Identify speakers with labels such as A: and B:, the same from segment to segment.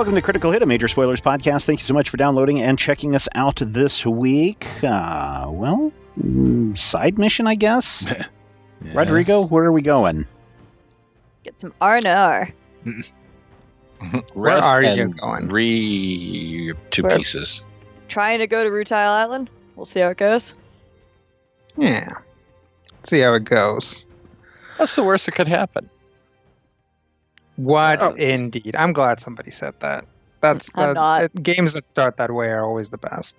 A: Welcome to Critical Hit, a Major Spoilers podcast. Thank you so much for downloading and checking us out this week. Side mission, I guess? Yes. Rodrigo, where are we going?
B: Get some R&R.
C: Where are you going? Two pieces.
B: Trying to go to Rutile Island. We'll see how it goes.
D: Yeah. See how it goes.
C: What's the worst that could happen?
D: What indeed? I'm glad somebody said that. Games that start that way are always the best.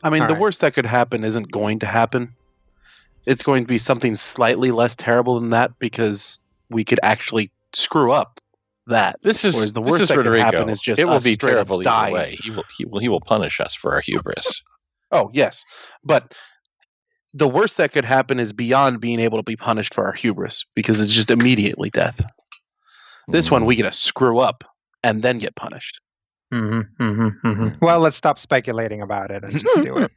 E: I mean, the worst that could happen isn't going to happen. It's going to be something slightly less terrible than that because we could actually screw up that.
C: Whereas
E: the worst that could happen is just
C: it will be terrible either
E: dying.
C: way. He will punish us for our hubris.
E: Oh, yes. But the worst that could happen is beyond being able to be punished for our hubris because it's just immediately death. This one, we get to screw up and then get punished.
D: Well, let's stop speculating about it and just do it.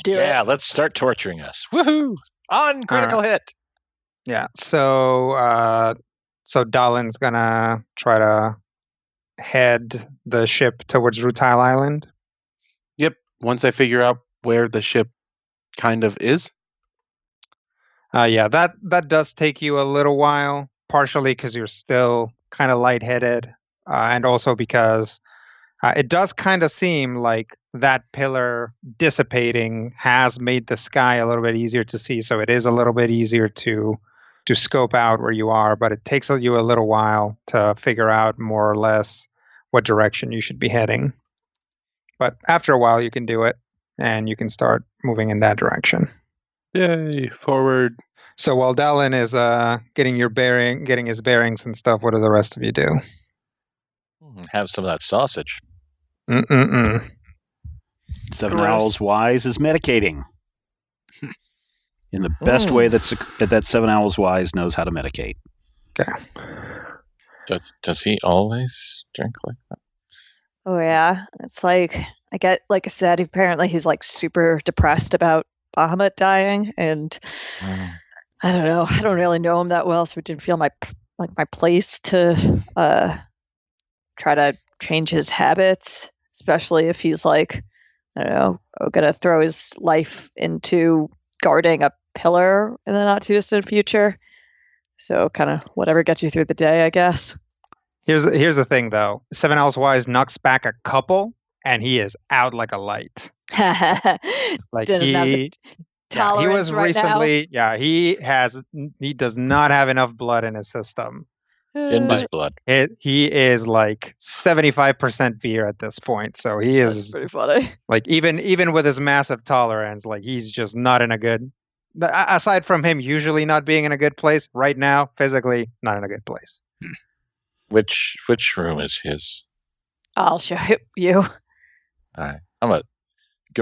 C: Yeah, let's start torturing us. Woohoo! On Critical Hit!
D: Yeah, so Dalin's gonna try to head the ship towards Rutile Island?
E: Yep, once I figure out where the ship kind of is.
D: Yeah, that does take you a little while, partially because you're still kind of lightheaded, and also because it does kind of seem like that pillar dissipating has made the sky a little bit easier to see, so it is a little bit easier to scope out where you are, but it takes you a little while to figure out more or less what direction you should be heading. But after a while, you can do it, and you can start moving in that direction.
E: Yay, forward.
D: So while Dalin is getting his bearings and stuff, what do the rest of you do?
C: Have some of that sausage.
A: Seven Owls Wise is medicating. In the best way that Seven Owls Wise knows how to medicate.
D: Okay.
C: Does he always drink like that?
B: Oh yeah, it's like I said, apparently he's like super depressed about Bahamut dying, and I don't know. I don't really know him that well, so it didn't feel my place to try to change his habits, especially if he's like, I don't know, gonna throw his life into guarding a pillar in the not too distant future. So kind of whatever gets you through the day, I guess.
D: Here's the thing, though. Seven Owls Wise knocks back a couple, and he is out like a light. Like he was
B: right
D: recently. Now. Yeah, he does not have enough blood in his system.
C: In his blood.
D: He is like 75% beer at this point, so he is.
B: That's pretty funny.
D: Like even with his massive tolerance, like he's just not in a good. Aside from him usually not being in a good place, right now physically not in a good place.
C: Which room is his?
B: I'll show you.
C: All right. I'm gonna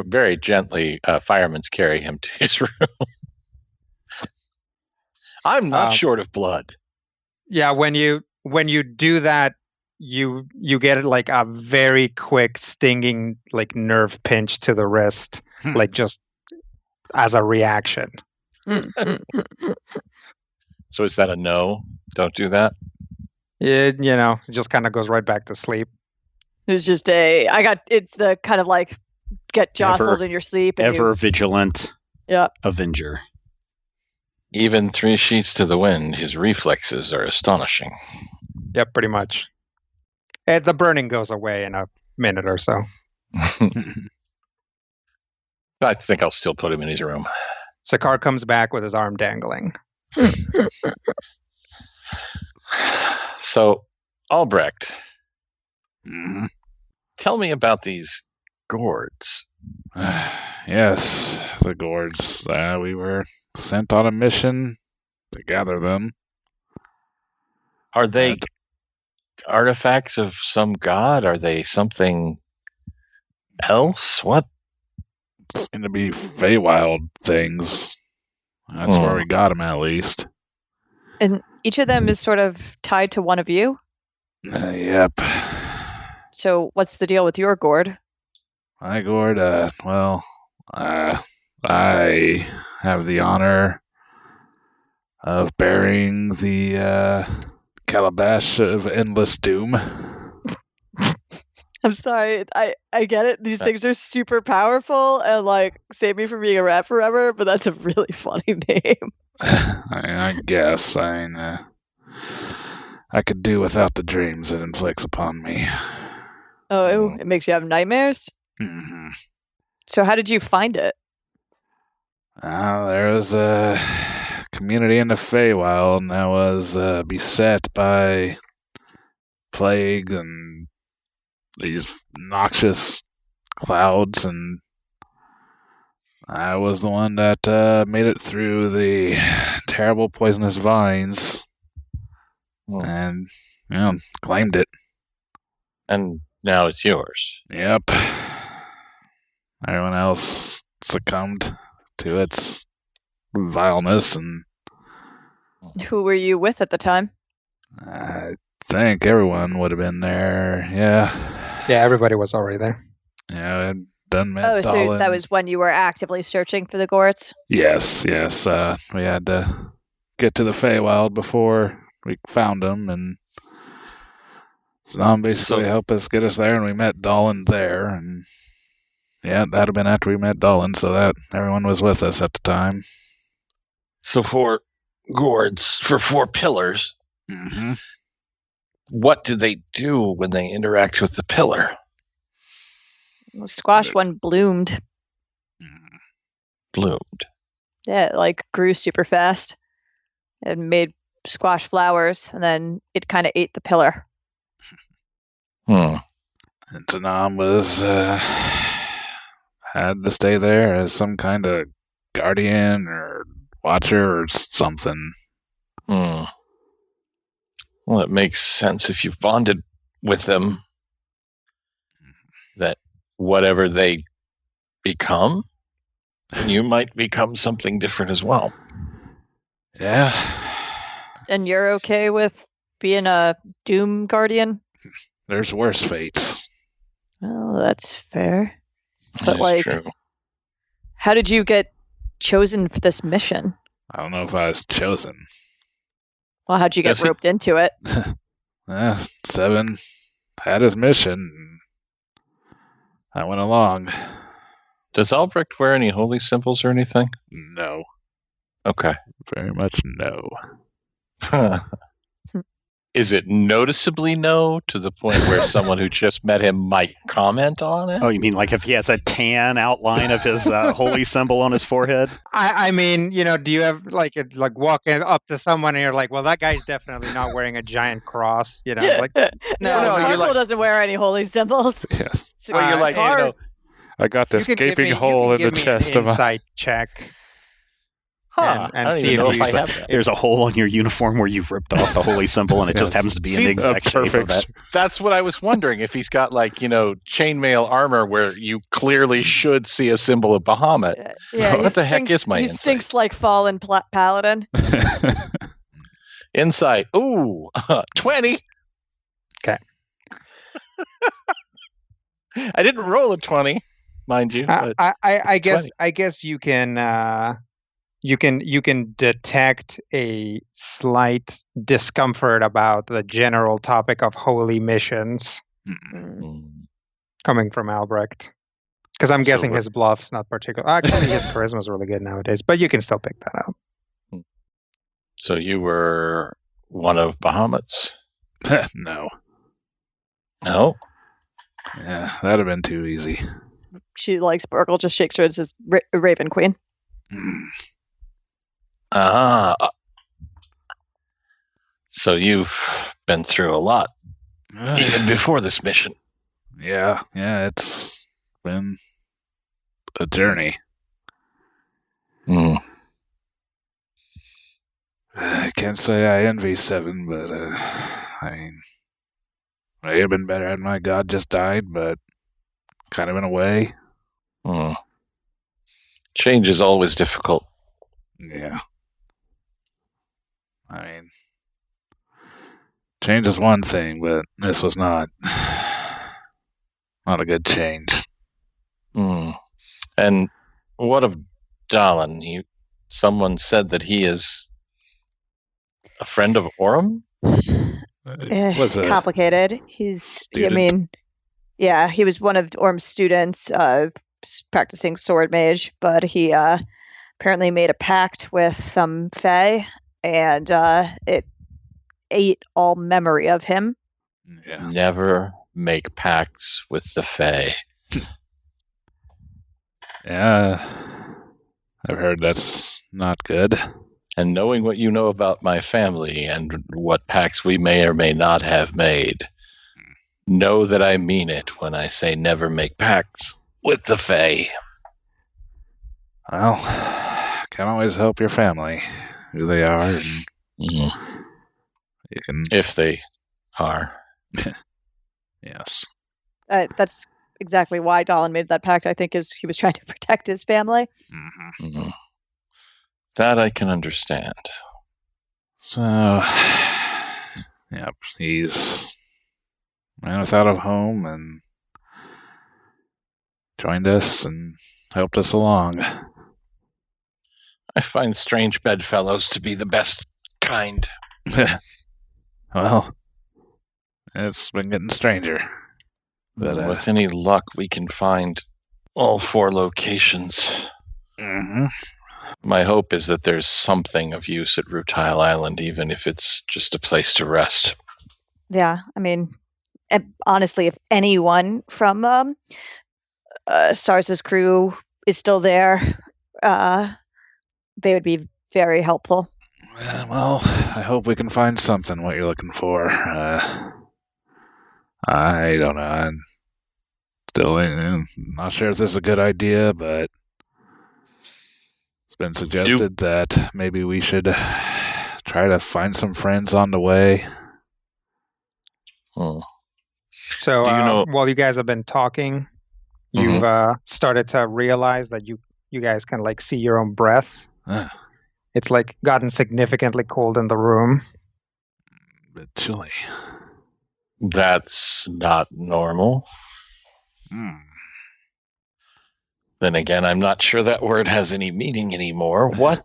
C: very gently fireman's carry him to his room. I'm not short of blood.
D: Yeah, when you do that, you get like a very quick stinging like nerve pinch to the wrist, like just as a reaction.
C: So is that a no? Don't do that?
D: It just kind of goes right back to sleep.
B: It's just it's the kind of like get jostled in your sleep. And
A: ever vigilant Avenger.
C: Even 3 sheets to the wind, his reflexes are astonishing.
D: Yep, pretty much. And the burning goes away in a minute or so.
C: I think I'll still put him in his room.
D: Sakar comes back with his arm dangling.
C: So, Albrecht, tell me about these gourds.
F: Yes, the gourds. We were sent on a mission to gather them.
C: Are they artifacts of some god? Are they something else? What?
F: Seem to be Feywild things. That's where we got them, at least.
B: And each of them is sort of tied to one of you?
F: Yep.
B: So what's the deal with your gourd?
F: My gourd, I have the honor of bearing the calabash of endless doom.
B: I'm sorry. I get it. These things are super powerful and like save me from being a rat forever, but that's a really funny name.
F: I guess. I could do without the dreams it inflicts upon me.
B: Oh, it makes you have nightmares?
F: Mm-hmm.
B: So how did you find it?
F: There was a community in the Feywild that was beset by plague and these noxious clouds, and I was the one that made it through the terrible poisonous vines and, claimed it.
C: And now it's yours.
F: Yep. Everyone else succumbed to its vileness, and
B: Who were you with at the time?
F: I think everyone would have been there. Yeah.
D: Yeah, everybody was already there.
F: Yeah, I'd done met
B: Oh, so
F: Dolan.
B: that was when you were actively searching for the Gorts?
F: Yes. We had to get to the Feywild before we found them, and Sanam basically helped us get us there, and we met Dolan there, and yeah, that'd have been after we met Dolan, so that everyone was with us at the time.
C: So 4 gourds for 4 pillars.
F: Mm-hmm.
C: What do they do when they interact with the pillar?
B: The squash one bloomed.
C: Bloomed.
B: Yeah, it like grew super fast and made squash flowers, and then it kind of ate the pillar.
C: Hmm.
F: And Sanam was had to stay there as some kind of guardian or watcher or something.
C: Hmm. Well, it makes sense if you've bonded with them that whatever they become, you might become something different as well.
F: Yeah.
B: And you're okay with being a Doom Guardian?
F: There's worse fates.
B: Well, that's fair. But
C: That is
B: like,
C: true.
B: how did you get chosen for this mission?
F: I don't know if I was chosen.
B: Well, how'd you get
C: Does he-
B: roped into it?
F: Seven had his mission. I went along.
C: Does Albrecht wear any holy symbols or anything?
F: No.
C: Okay.
F: Very much no.
C: Is it noticeably no to the point where someone who just met him might comment on it?
A: Oh, you mean like if he has a tan outline of his holy symbol on his forehead?
D: I mean, do you have like walking up to someone and you're like, well, that guy's definitely not wearing a giant cross, like
B: no,
C: you're
B: Marvel
C: like-
B: doesn't wear any holy symbols.
F: Yes.
B: It's
C: Well, you're like,
B: hard.
F: I got this
D: you can
F: gaping
D: give me,
F: hole in
D: you
F: the
D: can give
F: chest
D: me
F: of
D: an
F: my...
D: insight check.
C: Huh,
D: and
C: I don't
D: see
C: even know
D: if
C: if I
D: he's
C: have that.
A: There's a hole on your uniform where you've ripped off the holy symbol, and it just
F: Yes.
A: happens to be
C: See,
A: an
C: a
A: exact shape of
F: perfect...
A: that.
C: That's what I was wondering, if he's got chainmail armor where you clearly should see a symbol of Bahamut.
B: Yeah,
C: What the heck is my
B: He
C: insight?
B: stinks like fallen paladin.
C: Insight. Ooh, 20.
D: Okay.
C: I didn't roll a 20, mind you. But
D: I guess
C: 20.
D: I guess you can you can detect a slight discomfort about the general topic of holy missions coming from Albrecht. Because I'm guessing his bluff's not particular. Actually, his charisma's really good nowadays, but you can still pick that up.
C: So you were one of Bahamut's?
F: No.
C: No?
F: Yeah, that'd have been too easy.
B: She like Sparkle just shakes her head and says, Raven Queen.
C: So you've been through a lot, even before this mission.
F: Yeah, it's been a journey. I can't say I envy Seven, but I mean, may have been better had my god just died, but kind of in a way.
C: Change is always difficult.
F: Yeah. I mean, change is one thing, but this was not a good change.
C: And what of Dalan? Someone said that he is a friend of Orem?
F: Was a
B: complicated.
F: student.
B: He was one of Orm's students, practicing sword mage, but he apparently made a pact with some fae, and it ate all memory of him.
F: Yeah.
C: Never make pacts with the fae.
F: Yeah. I've heard that's not good.
C: And knowing what you know about my family and what pacts we may or may not have made, know that I mean it when I say never make pacts with the fae.
F: Well, can always help your family, who they are, and you can.
C: If they are.
F: Yes.
B: That's exactly why Dallin made that pact, I think, is he was trying to protect his family.
F: Mm-hmm.
C: Mm-hmm. That I can understand.
F: So, yep, he's a man without a home and joined us and helped us along.
C: I find strange bedfellows to be the best kind.
F: Well, it's been getting stranger. But
C: with any luck, we can find all 4 locations.
F: Mm-hmm.
C: My hope is that there's something of use at Rutile Island, even if it's just a place to rest.
B: Yeah, I mean, honestly, if anyone from Stars's crew is still there, they would be very helpful.
F: Well, I hope we can find something what you're looking for. I don't know. I'm still not sure if this is a good idea, but it's been suggested that maybe we should try to find some friends on the way.
D: So
C: Do you know-
D: while you guys have been talking, you've started to realize that you guys can like see your own breath. It's like gotten significantly cold in the room.
F: A bit chilly.
C: That's not normal. Then again, I'm not sure that word has any meaning anymore. What?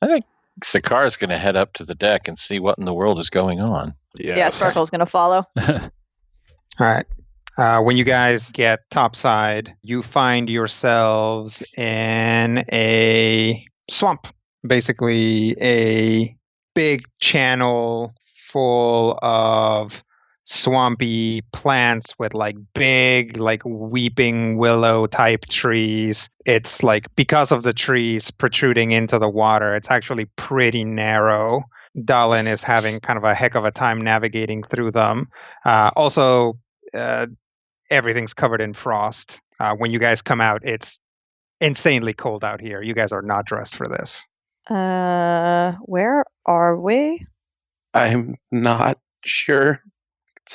C: I think Sakar's going to head up to the deck and see what in the world is going on.
F: Yes.
B: Yeah, Sparkle's going to follow.
D: All right. When you guys get topside, you find yourselves in a swamp. Basically, a big channel full of swampy plants with like big, like weeping willow type trees. It's like because of the trees protruding into the water, it's actually pretty narrow. Dallin is having kind of a heck of a time navigating through them. Everything's covered in frost. When you guys come out, it's insanely cold out here. You guys are not dressed for this.
B: Where are we?
E: I'm not sure.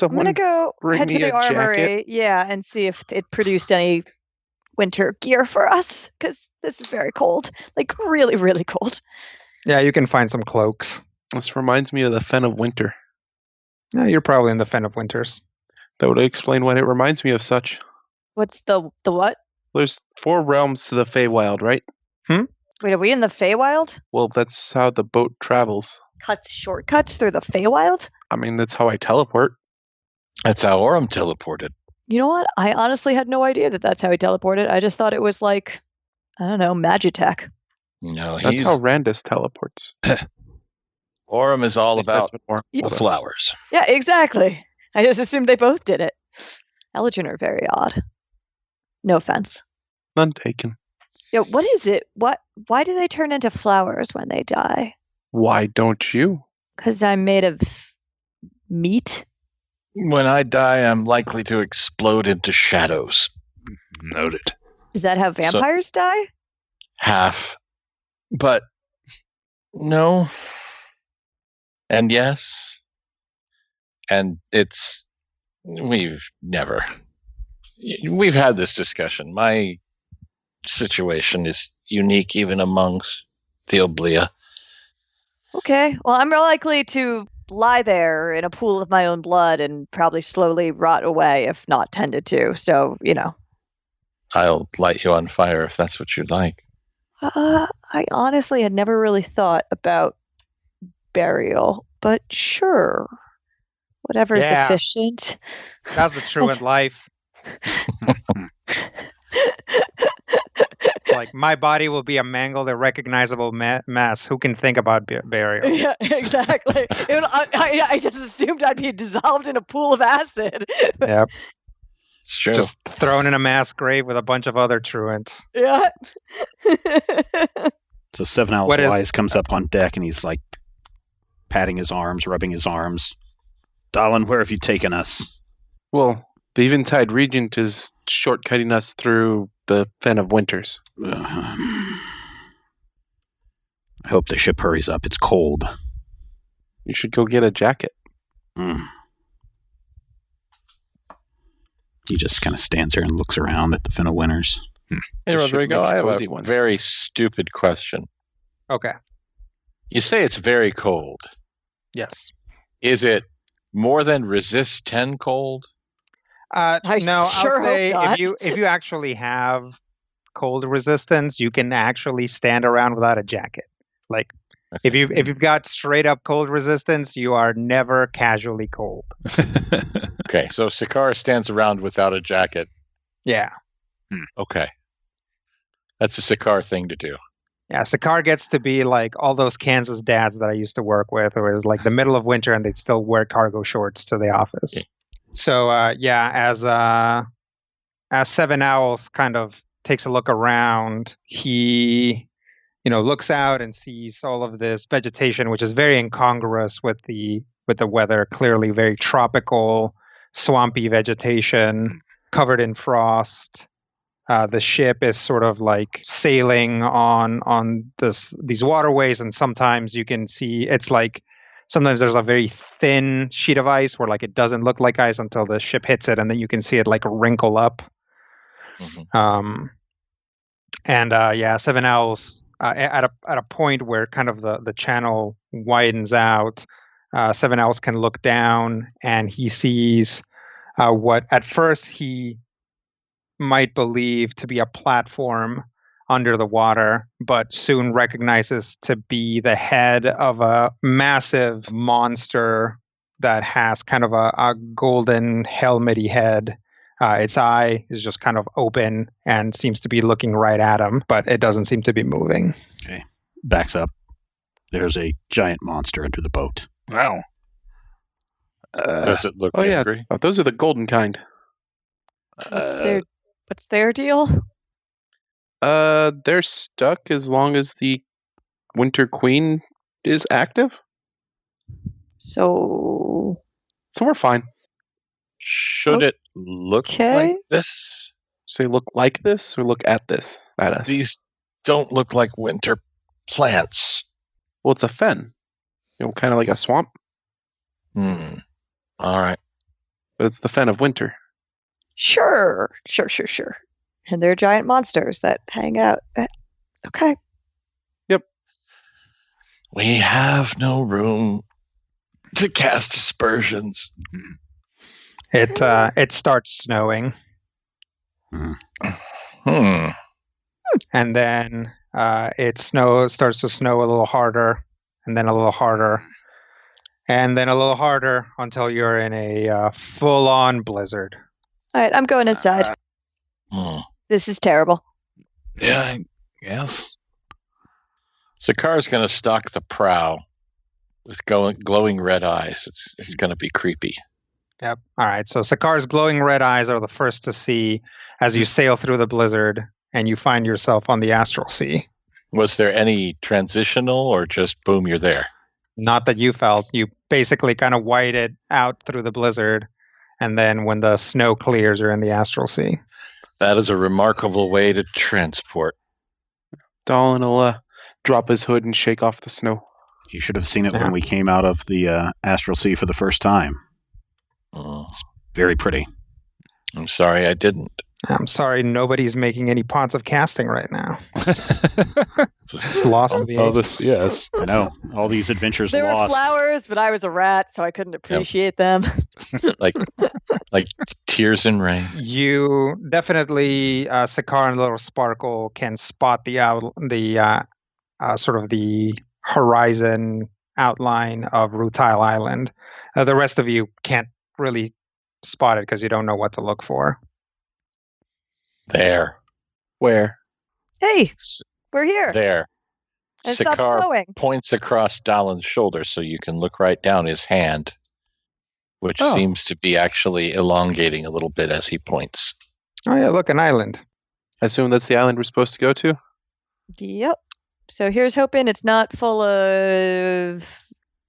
B: I'm gonna go
E: bring
B: head to
E: me
B: the
E: a jacket?
B: armory, and see if it produced any winter gear for us, because this is very cold, like really, really cold.
D: Yeah, you can find some cloaks.
E: This reminds me of the Fen of Winter.
D: Yeah, you're probably in the Fen of Winters.
E: That would explain why it reminds me of such.
B: What's the what?
E: There's 4 realms to the Feywild, right?
B: Wait, are we in the Feywild?
E: Well, that's how the boat travels.
B: Cuts shortcuts through the Feywild?
E: I mean, that's how I teleport.
C: That's how Orem teleported.
B: You know what? I honestly had no idea that that's how he teleported. I just thought it was like, I don't know, Magitech.
C: No,
E: That's how Randus teleports.
C: Orem is all about
B: Yeah.
C: the flowers.
B: Yeah, exactly. I just assumed they both did it. Elgin are very odd. No offense.
E: None taken.
B: Yeah, what is it? Why do they turn into flowers when they die?
E: Why don't you?
B: Because I'm made of meat?
C: When I die, I'm likely to explode into shadows.
F: Noted.
B: Is that how vampires die?
C: Half. But no. And yes. And we've had this discussion. My situation is unique even amongst the Oblea.
B: Okay, well, I'm more likely to lie there in a pool of my own blood and probably slowly rot away if not tended to. So,
C: I'll light you on fire if that's what you'd like.
B: I honestly had never really thought about burial, but sure. Whatever is
D: Yeah.
B: efficient.
D: That's the truant life. Like, my body will be a mangled, irrecognizable mess. Who can think about burial?
B: Yeah, exactly. I just assumed I'd be dissolved in a pool of acid.
D: Yep.
C: It's true.
D: Just thrown in a mass grave with a bunch of other truants.
B: Yeah.
A: So 7 Owls
D: What is-
A: Wise comes up on deck and he's like patting his arms, rubbing his arms. Dalin, where have you taken us?
E: Well, the Eventide Regent is shortcutting us through the Fen of Winters.
A: I hope the ship hurries up. It's cold.
E: You should go get a jacket.
A: He just kind of stands there and looks around at the Fen of Winters.
C: Hey,
E: The ship
C: Rodrigo,
E: makes
C: I have
E: cozy
C: a
E: ones.
C: very stupid question.
D: Okay.
C: You say it's very cold.
D: Yes.
C: Is it more than resist 10 cold?
B: I
D: No,
B: sure
D: I'll
B: hope
D: say
B: not.
D: if you actually have cold resistance, you can actually stand around without a jacket. Like, if you've got straight up cold resistance, you are never casually cold.
C: Okay, so Sakara stands around without a jacket.
D: Yeah.
C: Okay. That's a Sakar thing to do.
D: Yeah, Sakar gets to be like all those Kansas dads that I used to work with, where it was like the middle of winter and they'd still wear cargo shorts to the office.
C: Yeah.
D: So as Seven Owls kind of takes a look around, he looks out and sees all of this vegetation, which is very incongruous with the weather. Clearly, very tropical, swampy vegetation covered in frost. The ship is sort of like sailing on these waterways, and sometimes you can see it's like sometimes there's a very thin sheet of ice where like it doesn't look like ice until the ship hits it, and then you can see it like wrinkle up.
C: Mhm.
D: Seven Owls at a point where kind of the channel widens out. Seven Owls can look down and he sees what at first he might believe to be a platform under the water, but soon recognizes to be the head of a massive monster that has kind of a golden helmety head. Its eye is just kind of open and seems to be looking right at him, but it doesn't seem to be moving.
A: Okay. Backs up. There's a giant monster under the boat.
F: Wow.
C: Does it look
E: Oh, yeah.
C: angry?
E: Oh, those are the golden kind.
B: What's their deal?
E: They're stuck as long as the Winter Queen is active,
B: So
E: so we're fine.
C: Should it look
B: Okay.
C: like this?
E: Say look like this or look at this at us.
C: These don't look like winter plants.
E: Well, it's a fen, kind of like a swamp,
C: All right.
E: but it's the fen of winter.
B: Sure. And they're giant monsters that hang out. Okay.
C: We have no room to cast dispersions.
D: It starts snowing, and then it starts to snow a little harder, and then a little harder, and then a little harder until you're in a full-on blizzard.
B: All right, I'm going inside. This is terrible.
F: Yeah, I guess.
C: Sakar's going to stalk the prow with glowing red eyes. It's going to be creepy.
D: Yep. All right. So Sakar's glowing red eyes are the first to see as you sail through the blizzard and you find yourself on the astral sea.
C: Was there any transitional or just boom, you're there?
D: Not that you felt. You basically kind of whited out through the blizzard, and then when the snow clears, you're in the astral sea.
C: That is a remarkable way to transport.
E: Dalin will drop his hood and shake off the snow.
A: You should have seen it when we came out of the astral sea for the first time. It's very pretty.
C: I'm sorry I didn't.
D: I'm sorry, nobody's making any pots of casting right now. It's lost to the
F: Oh,
D: ages.
F: yes.
A: I know. All these adventures
B: There were
A: lost.
B: flowers, but I was a rat, so I couldn't appreciate them.
C: Like tears in rain.
D: You definitely, Sakar and Little Sparkle can spot the sort of the horizon outline of Rutile Island. The rest of you can't really spot it because you don't know what to look for.
C: There.
E: Where?
B: Hey, we're here.
C: There.
B: And it stopped
C: Sakar
B: snowing.
C: points across Dalin's shoulder so you can look right down his hand, which
D: Oh.
C: seems to be actually elongating a little bit as he points.
D: Oh yeah, look, an island.
E: I assume that's the island we're supposed to go to?
B: Yep. So here's hoping it's not full of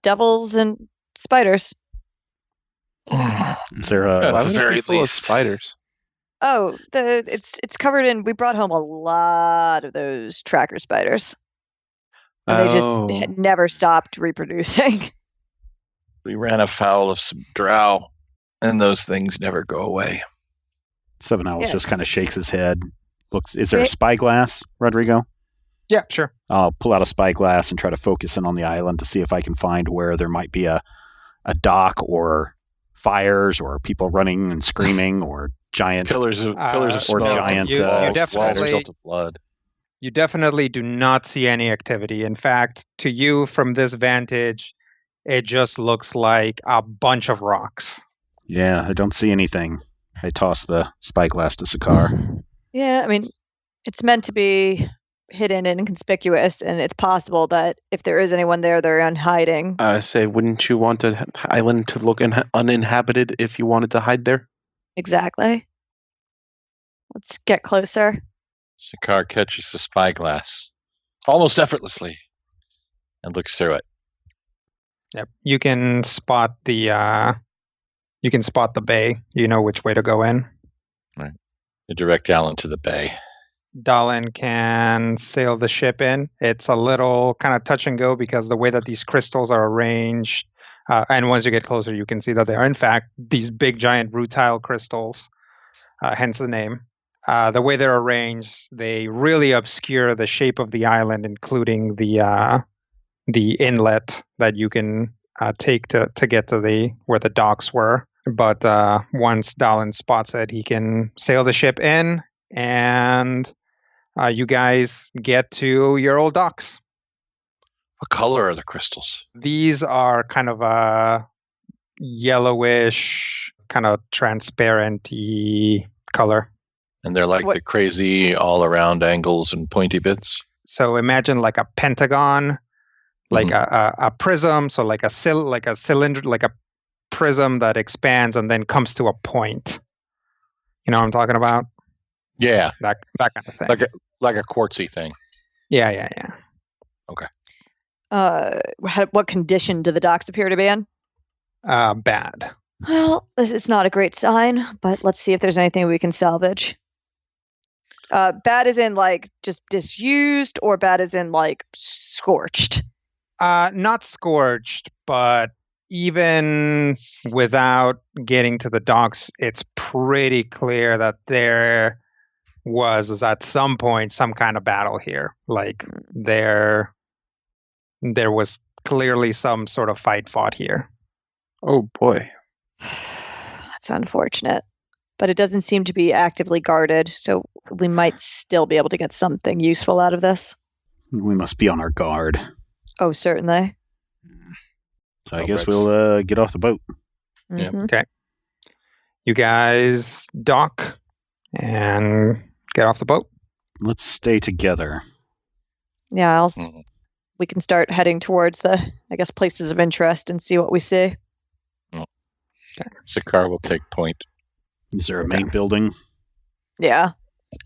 B: devils and spiders.
A: Is there
C: At
A: a
E: Why
C: the
E: would it
C: very
E: be full of
C: least.
E: spiders?
B: Oh, it's covered in. We brought home a lot of those tracker spiders, and they just
E: Oh.
B: had never stopped reproducing.
C: We ran afoul of some drow, and those things never go away.
A: 7 Owls
B: Yeah.
A: just kind of shakes his head. Looks. Is there a
B: Wait.
A: spyglass, Rodrigo?
D: Yeah, sure.
A: I'll pull out a spyglass and try to focus in on the island to see if I can find where there might be a dock or fires or people running and screaming or giant.
C: Pillars of
D: Or
C: smoke,
A: giant,
C: walls,
A: you
C: walls
D: definitely-
C: built of blood.
D: You definitely do not see any activity. In fact, to you from this vantage, it just looks like a bunch of rocks.
A: Yeah, I don't see anything. I toss the spyglass to Sakar.
B: Yeah, I mean, it's meant to be hidden and inconspicuous, and it's possible that if there is anyone there, they're in hiding.
E: I say, wouldn't you want an island to look uninhabited if you wanted to hide there?
B: Exactly. Let's get closer.
C: Sakar catches the spyglass almost effortlessly and looks through it.
D: Yep. You can spot the bay. You know which way to go in.
C: You direct Alan to the bay.
D: Dalin can sail the ship in. It's a little kind of touch and go because the way that these crystals are arranged, and once you get closer, you can see that they are in fact these big giant rutile crystals, hence the name. The way they're arranged, they really obscure the shape of the island, including the inlet that you can take to get to where the docks were. But once Dalin spots it, he can sail the ship in, and you guys get to your old docks.
C: What color are the crystals?
D: These are kind of a yellowish, kind of transparent-y color.
C: And they're like
B: What-
C: the crazy all-around angles and pointy bits.
D: So imagine like a pentagon, like a prism. So like a cylinder, like a prism that expands and then comes to a point. You know what I'm talking about?
C: Yeah,
D: That kind of thing.
C: like a quartzy thing.
D: Yeah.
B: What condition do the docks appear to be in?
D: Bad.
B: Well, this is not a great sign, but let's see if there's anything we can salvage. Bad as in like just disused, or bad as in like scorched?
D: Not scorched, but even without getting to the docks, it's pretty clear that there was at some point some kind of battle here. Like there was clearly some sort of fight fought here.
E: Oh boy.
B: That's unfortunate, but it doesn't seem to be actively guarded, so we might still be able to get something useful out of this.
A: We must be on our guard.
B: Oh, certainly.
A: So I guess we'll get off the boat.
C: Yep.
B: Mhm.
D: You guys dock and get off the boat.
A: Let's stay together.
B: Yeah,
C: Mhm.
B: we can start heading towards the, I guess, places of interest and see what we see.
C: Sakar will take point.
A: Is there a main building?
B: Yeah,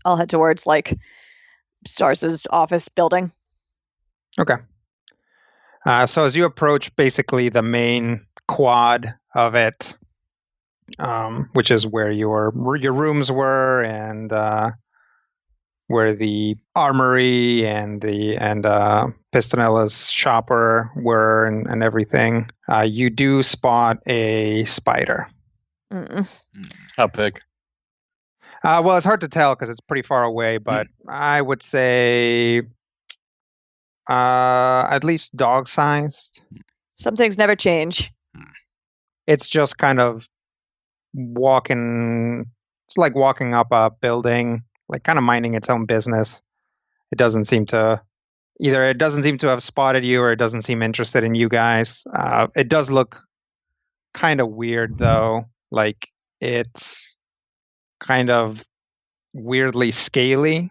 B: I'll head towards like Stars's office building.
D: Okay. So as you approach basically the main quad of it, which is where your rooms were and where the armory and Pistonella's shopper were and everything, you do spot a spider.
B: Mm.
C: How big?
D: Well, it's hard to tell because it's pretty far away, but I would say at least dog-sized.
B: Some things never change.
D: It's just kind of walking. It's like walking up a building, like kind of minding its own business. It doesn't seem to Either it doesn't seem to have spotted you or it doesn't seem interested in you guys. It does look kind of weird, though. Like, it's kind of weirdly scaly.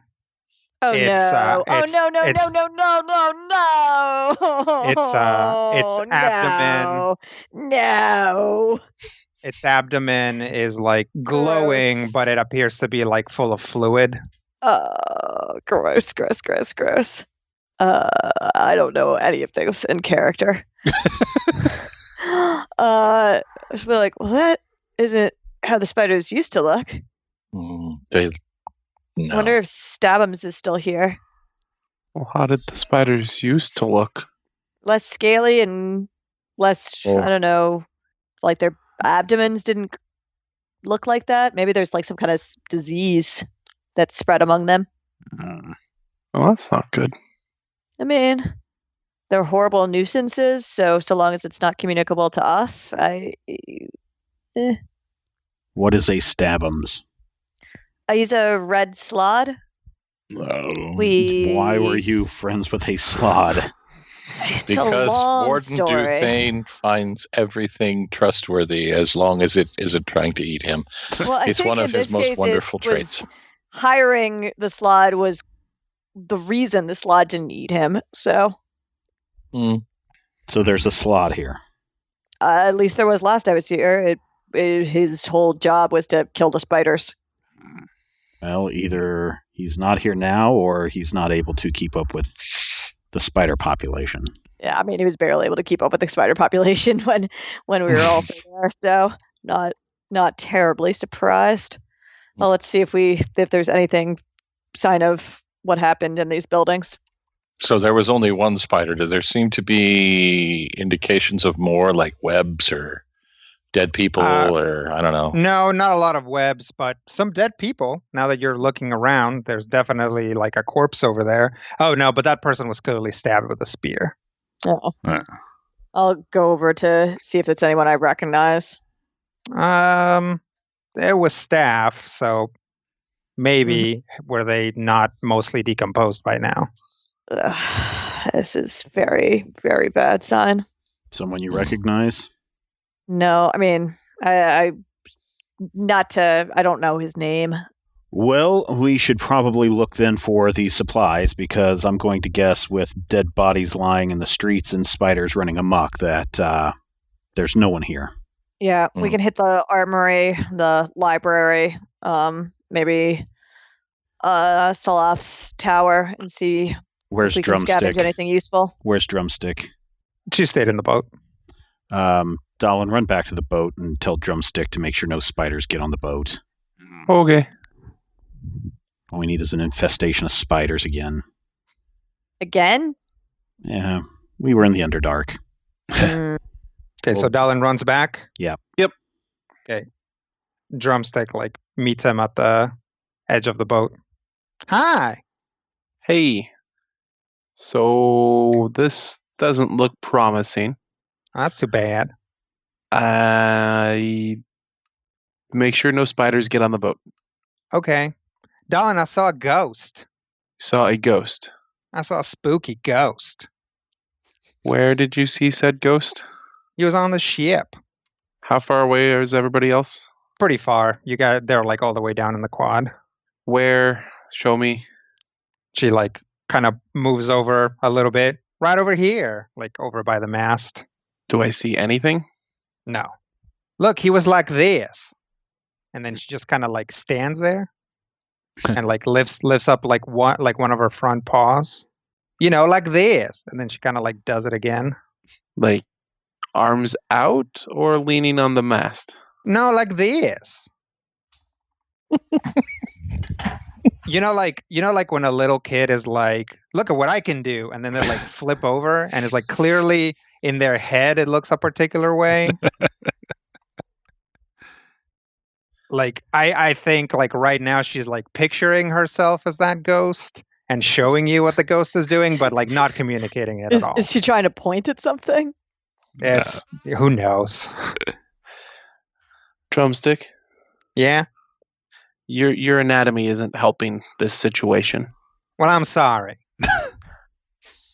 B: Oh
D: It's,
B: no! Oh
D: it's-
B: no! No! No!
D: it's-
B: No! No! No!
D: It's abdomen.
B: No!
D: Its abdomen is like glowing,
B: Gross.
D: but it appears to be like full of fluid.
B: Oh, gross! Gross! Gross! Gross! I don't know any of those in character. I should be like, well, that isn't how the spiders used to look.
C: They.
B: I
C: No.
B: wonder if Stabums is still here.
E: Well, how did the spiders used to look?
B: Less scaly and less,
C: Oh.
B: I don't know, like their abdomens didn't look like that. Maybe there's like some kind of disease that's spread among them.
E: Well, that's not good.
B: I mean, they're horrible nuisances, so long as it's not communicable to us,
A: What is a stabums?
B: I use a red slod.
F: No.
A: Why were you friends with a slod?
B: It's
C: Because
B: a long
C: Warden
B: story.
C: Duthane finds everything trustworthy as long as it isn't trying to eat him.
B: Well, I
C: It's
B: think
C: one of
B: in
C: his
B: this
C: most
B: case,
C: wonderful
B: it was
C: traits.
B: hiring the slod was the reason the slod didn't eat him. So
A: So there's a slod here.
B: at least there was last I was here. His whole job was to kill the spiders.
A: Well, either he's not here now or he's not able to keep up with the spider population.
B: Yeah, I mean, he was barely able to keep up with the spider population when we were also there. So not terribly surprised. Well, let's see if there's anything sign of what happened in these buildings.
C: So there was only one spider. Does there seem to be indications of more, like webs or dead people, or I don't know?
D: No, not a lot of webs, but some dead people. Now that you're looking around, there's definitely like a corpse over there. Oh, no, but that person was clearly stabbed with a spear.
B: Oh. I'll go over to see if it's anyone I recognize.
D: There was staff, so maybe were they not mostly decomposed by now?
B: This is very, very bad sign.
A: Someone you recognize?
B: No, I mean, I don't know his name.
A: Well, we should probably look then for the supplies, because I'm going to guess with dead bodies lying in the streets and spiders running amok that there's no one here.
B: Yeah, we can hit the armory, the library, maybe Salath's tower and see
A: Where's
B: if we can scavenge
A: Drumstick?
B: anything useful.
A: Where's Drumstick?
D: She stayed in the boat.
A: Dalin, run back to the boat and tell Drumstick to make sure no spiders get on the boat.
E: Okay.
A: All we need is an infestation of spiders again.
B: Again?
A: Yeah, we were in the Underdark.
D: Okay, so Dalin runs back.
A: Yep.
E: Yep.
D: Okay. Drumstick like meets him at the edge of the boat. Hi.
E: Hey. So this doesn't look promising.
D: That's too bad.
E: I make sure no spiders get on the boat.
D: Okay. Dalin, I saw a ghost.
E: Saw a ghost.
D: I saw a spooky ghost.
E: Where did you see said ghost?
D: He was on the ship.
E: How far away is everybody else?
D: Pretty far. They're like all the way down in the quad.
E: Where? Show me.
D: She like kind of moves over a little bit. Right over here. Like over by the mast.
E: Do I see anything?
D: No. Look, he was like this. And then she just kind of like stands there and like lifts up like one of her front paws. You know, like this. And then she kind of like does it again.
E: Like arms out or leaning on the mast?
D: No, like this. You know, like when a little kid is like, look at what I can do, and then they like flip over, and it's like clearly in their head it looks a particular way. Like I think like right now she's like picturing herself as that ghost and showing you what the ghost is doing, but like not communicating it at all.
B: Is she trying to point at something?
D: It's who knows.
E: Drumstick,
D: Yeah.
E: your anatomy isn't helping this situation.
D: Well, I'm sorry.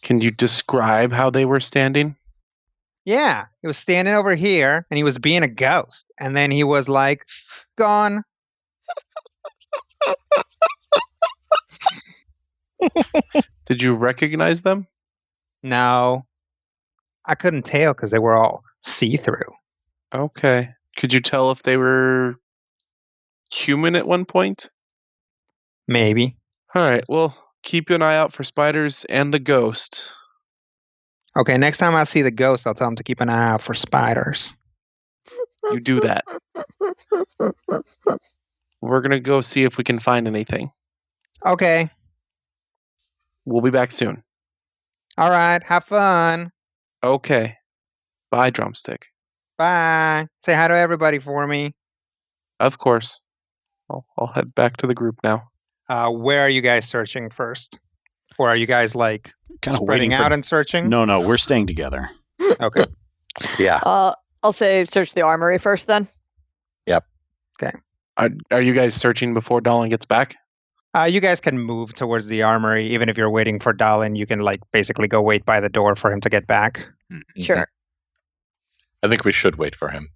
E: Can you describe how they were standing?
D: Yeah, he was standing over here, and he was being a ghost. And then he was like, gone.
E: Did you recognize them?
D: No, I couldn't tell because they were all see-through.
E: Okay. Could you tell if they were human at one point?
D: Maybe.
E: All right. Well, keep an eye out for spiders and the ghost.
D: Okay, next time I see the ghost, I'll tell him to keep an eye out for spiders.
E: You do that. We're going to go see if we can find anything.
D: Okay.
E: We'll be back soon.
D: All right, have fun.
E: Okay. Bye, Drumstick.
D: Bye. Say hi to everybody for me.
E: Of course. I'll head back to the group now.
D: Where are you guys searching first? Or are you guys like
A: Kind of
D: spreading
A: waiting
D: out
A: for.
D: and searching?
A: No, we're staying together.
D: Okay.
C: Yeah.
B: I'll say search the armory first then.
E: Are you guys searching before Dolan gets back?
D: You guys can move towards the armory. Even if you're waiting for Dalin, you can like basically go wait by the door for him to get back.
B: Sure.
C: I think we should wait for him.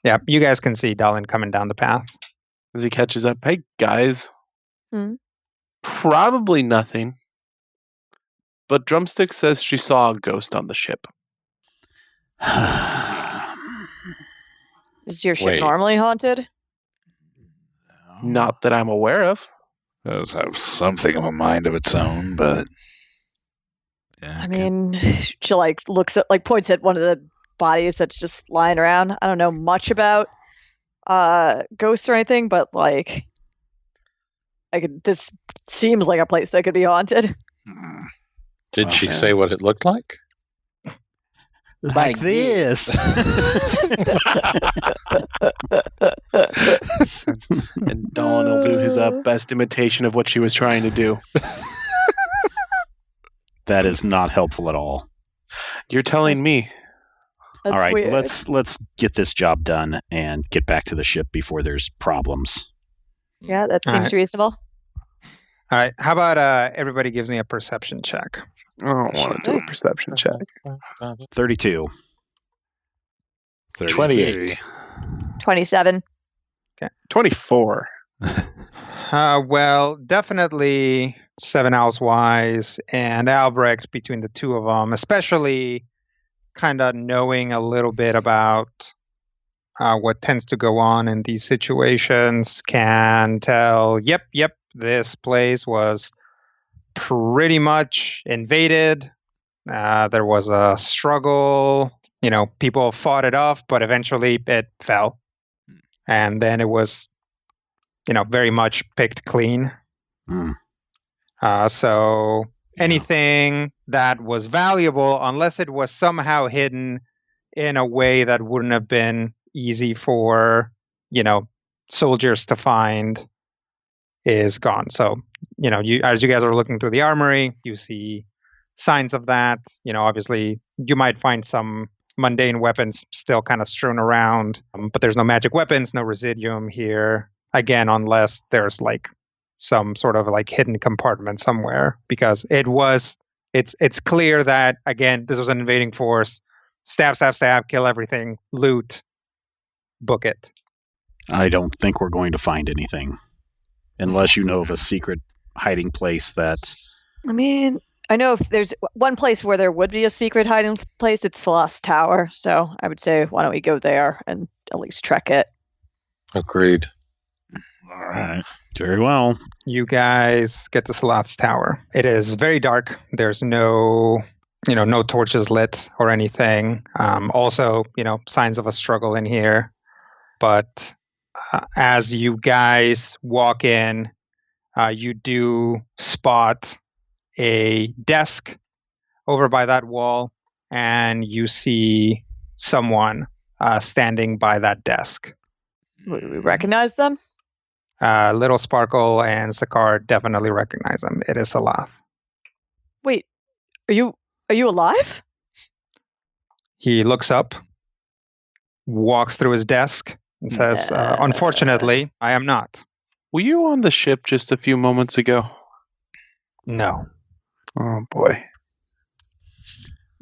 D: Yeah, you guys can see Dalin coming down the path.
E: As he catches up. Hey, guys.
B: Hmm?
E: Probably nothing. But Drumstick says she saw a ghost on the ship.
B: Is your ship
C: Wait.
B: normally haunted?
E: Not that I'm aware of.
F: Does have something of a mind of its own, but yeah,
B: I mean, she like looks at like points at one of the bodies that's just lying around. I don't know much about ghosts or anything, but like this seems like a place that could be haunted.
C: Did she say what it looked like?
A: Like this.
E: And Dolan will do his best imitation of what she was trying to do.
A: That is not helpful at all.
E: You're telling me.
B: That's
A: All right,
B: weird.
A: let's get this job done and get back to the ship before there's problems.
B: Yeah, that
D: All
B: seems
D: right.
B: reasonable.
D: All right, how about everybody gives me a perception check?
E: I don't want to do a perception check.
A: 32.
F: 33.
B: 27.
E: 24.
D: Well, definitely Seven Owls Wise and Albrecht between the two of them, especially kind of knowing a little bit about what tends to go on in these situations, can tell, yep, this place was pretty much invaded. There was a struggle. People fought it off, but eventually it fell. And then it was, very much picked clean.
A: Mm.
D: So anything that was valuable, unless it was somehow hidden in a way that wouldn't have been easy for, soldiers to find, is gone. So, as you guys are looking through the armory, you see signs of that. Obviously, you might find some mundane weapons still kind of strewn around, but there's no magic weapons, no residuum here. Again, unless there's like some sort of like hidden compartment somewhere, because it's clear that, again, this was an invading force. Stab, kill everything, loot, book it.
A: I don't think we're going to find anything. Unless you know of a secret hiding place that...
B: I mean, I know if there's one place where there would be a secret hiding place, it's Celeste Tower. So I would say, why don't we go there and at least trek it?
C: Agreed.
F: All right.
A: Very well.
D: You guys get to Celeste's Tower. It is very dark. There's no torches lit or anything. Also, signs of a struggle in here. But as you guys walk in, you do spot a desk over by that wall, and you see someone standing by that desk.
B: Would we recognize them?
D: Little Sparkle and Sakar definitely recognize him. It is Salath.
B: Wait, are you alive?
D: He looks up, walks through his desk, and says, unfortunately, I am not.
E: Were you on the ship just a few moments ago?
D: No.
E: Oh, boy.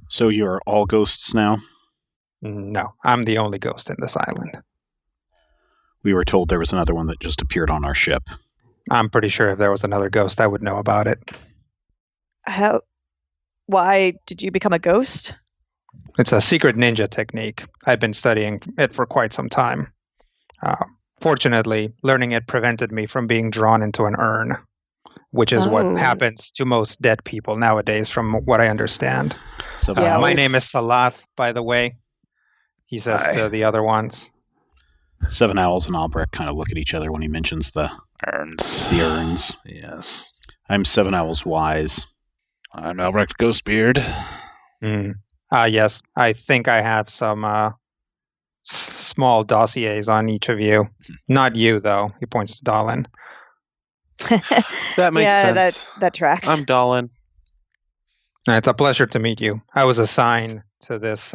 A: So you're all ghosts now?
D: No, I'm the only ghost in this island.
A: We were told there was another one that just appeared on our ship.
D: I'm pretty sure if there was another ghost, I would know about it.
B: Why did you become a ghost?
D: It's a secret ninja technique. I've been studying it for quite some time. Fortunately, learning it prevented me from being drawn into an urn, which is what happens to most dead people nowadays, from what I understand.
A: So
D: my name is Salath, by the way. He says to the other ones.
A: Seven Owls and Albrecht kind of look at each other when he mentions the
F: urns.
A: The urns.
F: Yes.
A: I'm Seven Owls Wise.
F: I'm Albrecht Ghostbeard.
D: Yes, I think I have some small dossiers on each of you. Not you, though. He points to Dahlin.
E: That makes sense.
B: That tracks.
E: I'm Dahlin.
D: It's a pleasure to meet you. I was assigned to this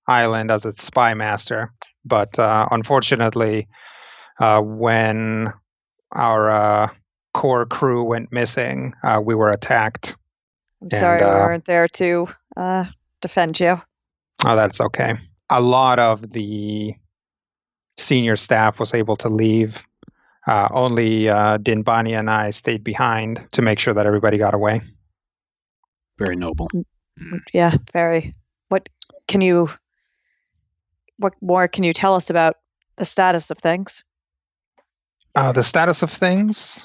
D: island as its spy master, but unfortunately, when our core crew went missing, we were attacked.
B: I'm sorry we weren't there to defend you.
D: Oh, that's okay. A lot of the senior staff was able to leave. Only Dinbani and I stayed behind to make sure that everybody got away.
A: Very noble.
B: Yeah, very. What more can you tell us about the status of things?
D: The status of things?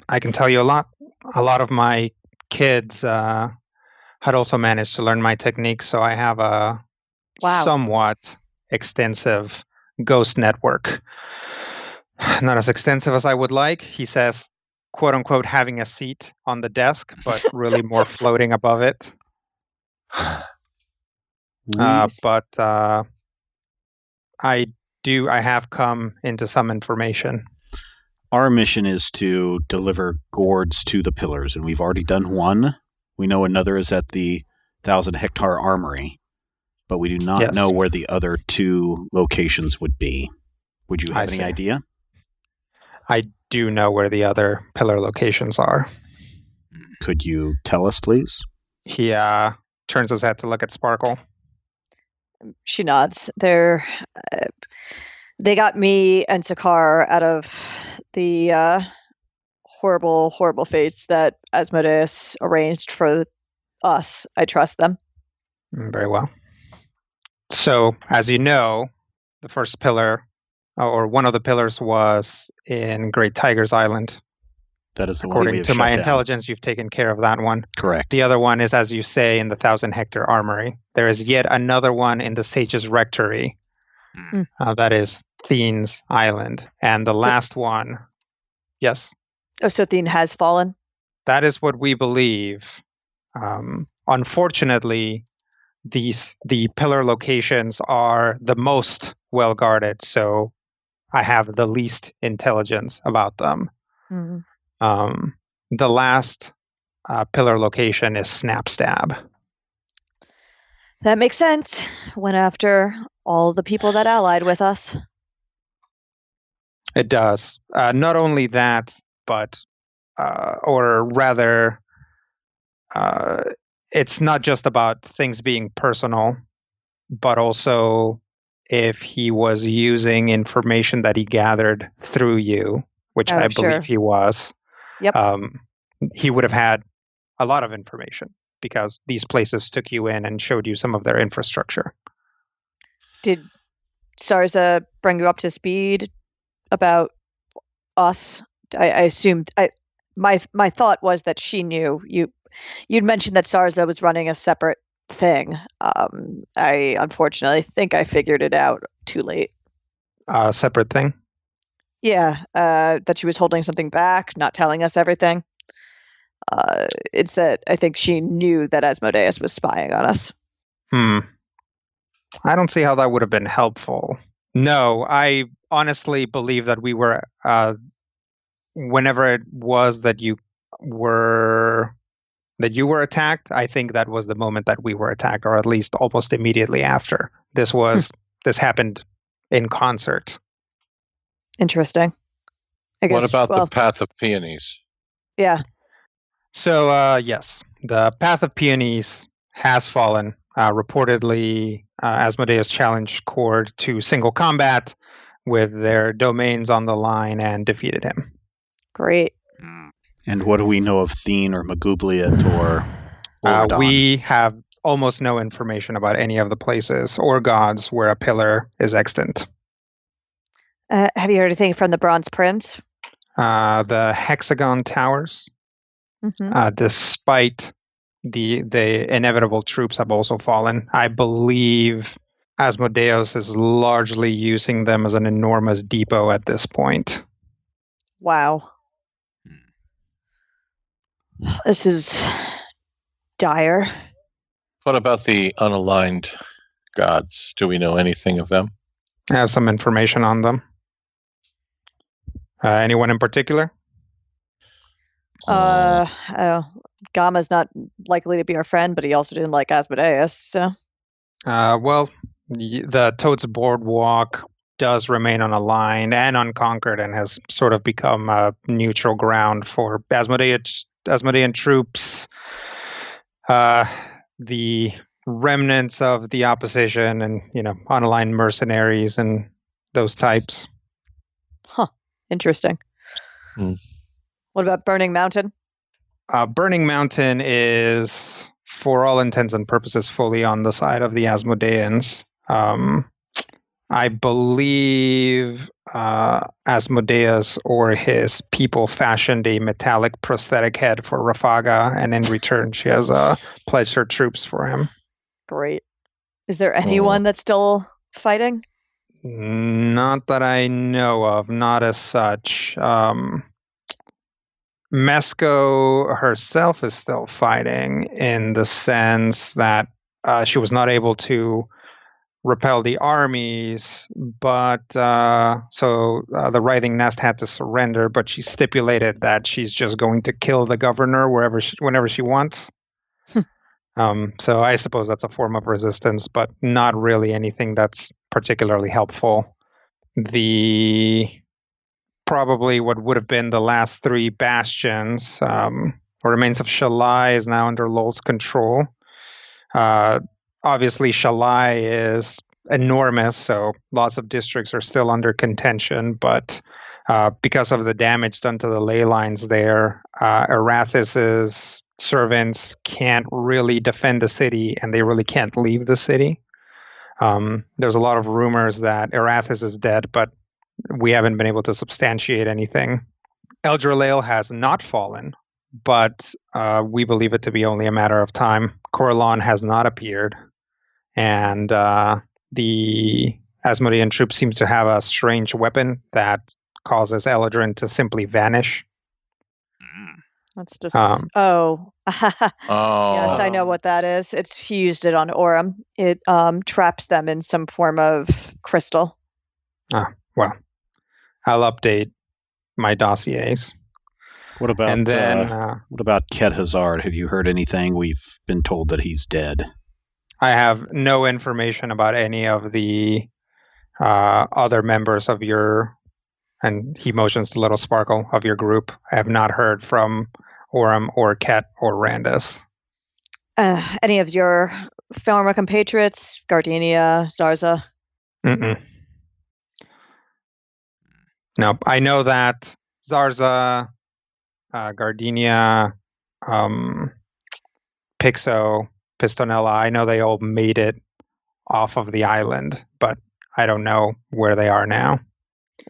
D: I can tell you a lot. A lot of my kids had also managed to learn my techniques, so I have a somewhat extensive ghost network. Not as extensive as I would like. He says, quote unquote, having a seat on the desk, but really more floating above it. But I have come into some information.
A: Our mission is to deliver gourds to the pillars, and we've already done one. We know another is at the 1,000-hectare armory, but we do not know where the other two locations would be. Would you have any idea?
D: I do know where the other pillar locations are.
A: Could you tell us, please?
D: He turns his head to look at Sparkle.
B: She nods. They got me and Sakar out of the horrible, horrible fates that Asmodeus arranged for us. I trust them.
D: Very well. So, as you know, the first pillar, or one of the pillars, was in Great Tigers Island.
A: That is the one.
D: According to my intelligence, you've taken care of that one.
A: Correct.
D: The other one is, as you say, in the 1,000-hectare armory. There is yet another one in the Sage's Rectory. That is Thene's Island. And the last one, yes?
B: Oh, so Thene has fallen?
D: That is what we believe. Unfortunately, the pillar locations are the most well guarded, so I have the least intelligence about them. The last pillar location is Snapstab.
B: That makes sense. Went after all the people that allied with us.
D: It does. Not only that, but, or rather, it's not just about things being personal, but also if he was using information that he gathered through you, which I believe he was.
B: Yep.
D: He would have had a lot of information because these places took you in and showed you some of their infrastructure.
B: Did Sarza bring you up to speed about us? I assumed. My thought was that she knew. You'd mentioned that Sarza was running a separate thing. I unfortunately think I figured it out too late.
D: A separate thing?
B: Yeah, that she was holding something back, not telling us everything. It's that I think she knew that Asmodeus was spying on us.
D: I don't see how that would have been helpful. No, I honestly believe that we were, whenever it was that you were attacked, I think that was the moment that we were attacked, or at least almost immediately after. This happened in concert.
B: Interesting. I guess,
C: what about the Path of Peonies?
B: Yeah.
D: So, yes, the Path of Peonies has fallen. Reportedly, Asmodeus challenged Cord to single combat with their domains on the line and defeated him.
B: Great.
A: And what do we know of Thene or Magubliet or Auradon?
D: We have almost no information about any of the places or gods where a pillar is extant.
B: Have you heard anything from the Bronze Prince?
D: The Hexagon Towers, despite the inevitable troops, have also fallen. I believe Asmodeus is largely using them as an enormous depot at this point.
B: Wow. This is dire.
C: What about the unaligned gods? Do we know anything of them?
D: I have some information on them. Anyone in particular?
B: Gamma's not likely to be our friend, but he also didn't like Asmodeus, so.
D: Well, the Toad's Boardwalk does remain unaligned and unconquered and has sort of become a neutral ground for Asmodean troops. The remnants of the opposition and, unaligned mercenaries and those types.
B: Huh. Interesting. What about Burning Mountain?
D: Burning Mountain is, for all intents and purposes, fully on the side of the Asmodeans. I believe Asmodeus or his people fashioned a metallic prosthetic head for Rafaga, and in return, she has pledged her troops for him.
B: Great. Is there anyone that's still fighting?
D: Not that I know of, not as such. Mesco herself is still fighting in the sense that she was not able to repel the armies, but so the Writhing Nest had to surrender, but she stipulated that she's just going to kill the governor whenever she wants. So I suppose that's a form of resistance, but not really anything that's particularly helpful. Probably what would have been the last three bastions, remains of Shalai is now under Lol's control. Obviously, Shalai is enormous, so lots of districts are still under contention, but because of the damage done to the ley lines there, Arathis' servants can't really defend the city, and they really can't leave the city. There's a lot of rumors that Arathis is dead, but we haven't been able to substantiate anything. Eldralale has not fallen, but we believe it to be only a matter of time. Coralon has not appeared, and the Asmodean troop seems to have a strange weapon that causes Eladrin to simply vanish.
B: That's just oh. Yes, I know what that is. He used it on Aurum. It traps them in some form of crystal.
D: Well, I'll update my dossiers.
A: What about Ket Hazard? Have you heard anything? We've been told that he's dead.
D: I have no information about any of the other members of your, and he motions to Little Sparkle, of your group. I have not heard from Aurum or Ket or Randus.
B: Any of your former compatriots, Gardenia, Zarza?
D: No, I know that Zarza, Gardenia, Pixo, Pistonella, I know they all made it off of the island, but I don't know where they are now.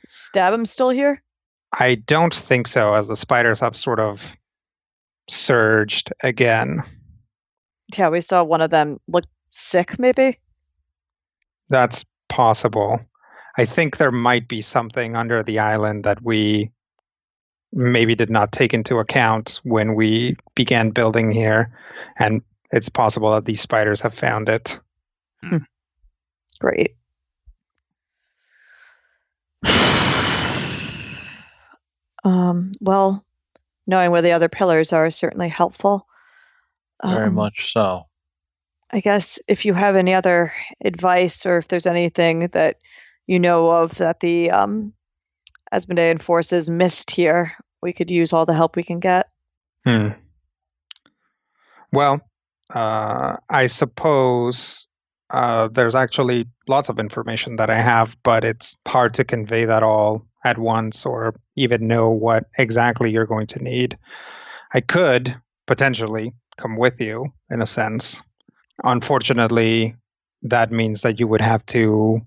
B: Stabham still here?
D: I don't think so, as the spiders have sort of surged again.
B: Yeah, we saw one of them look sick, maybe?
D: That's possible. I think there might be something under the island that we maybe did not take into account when we began building here, and it's possible that these spiders have found it.
B: Great. Well, knowing where the other pillars are is certainly helpful.
C: Very much so.
B: I guess if you have any other advice, or if there's anything that you know of that the Asmodean forces missed here, we could use all the help we can get.
D: Well, I suppose there's actually lots of information that I have, but it's hard to convey that all at once or even know what exactly you're going to need. I could potentially come with you, in a sense. Unfortunately, that means that you would have to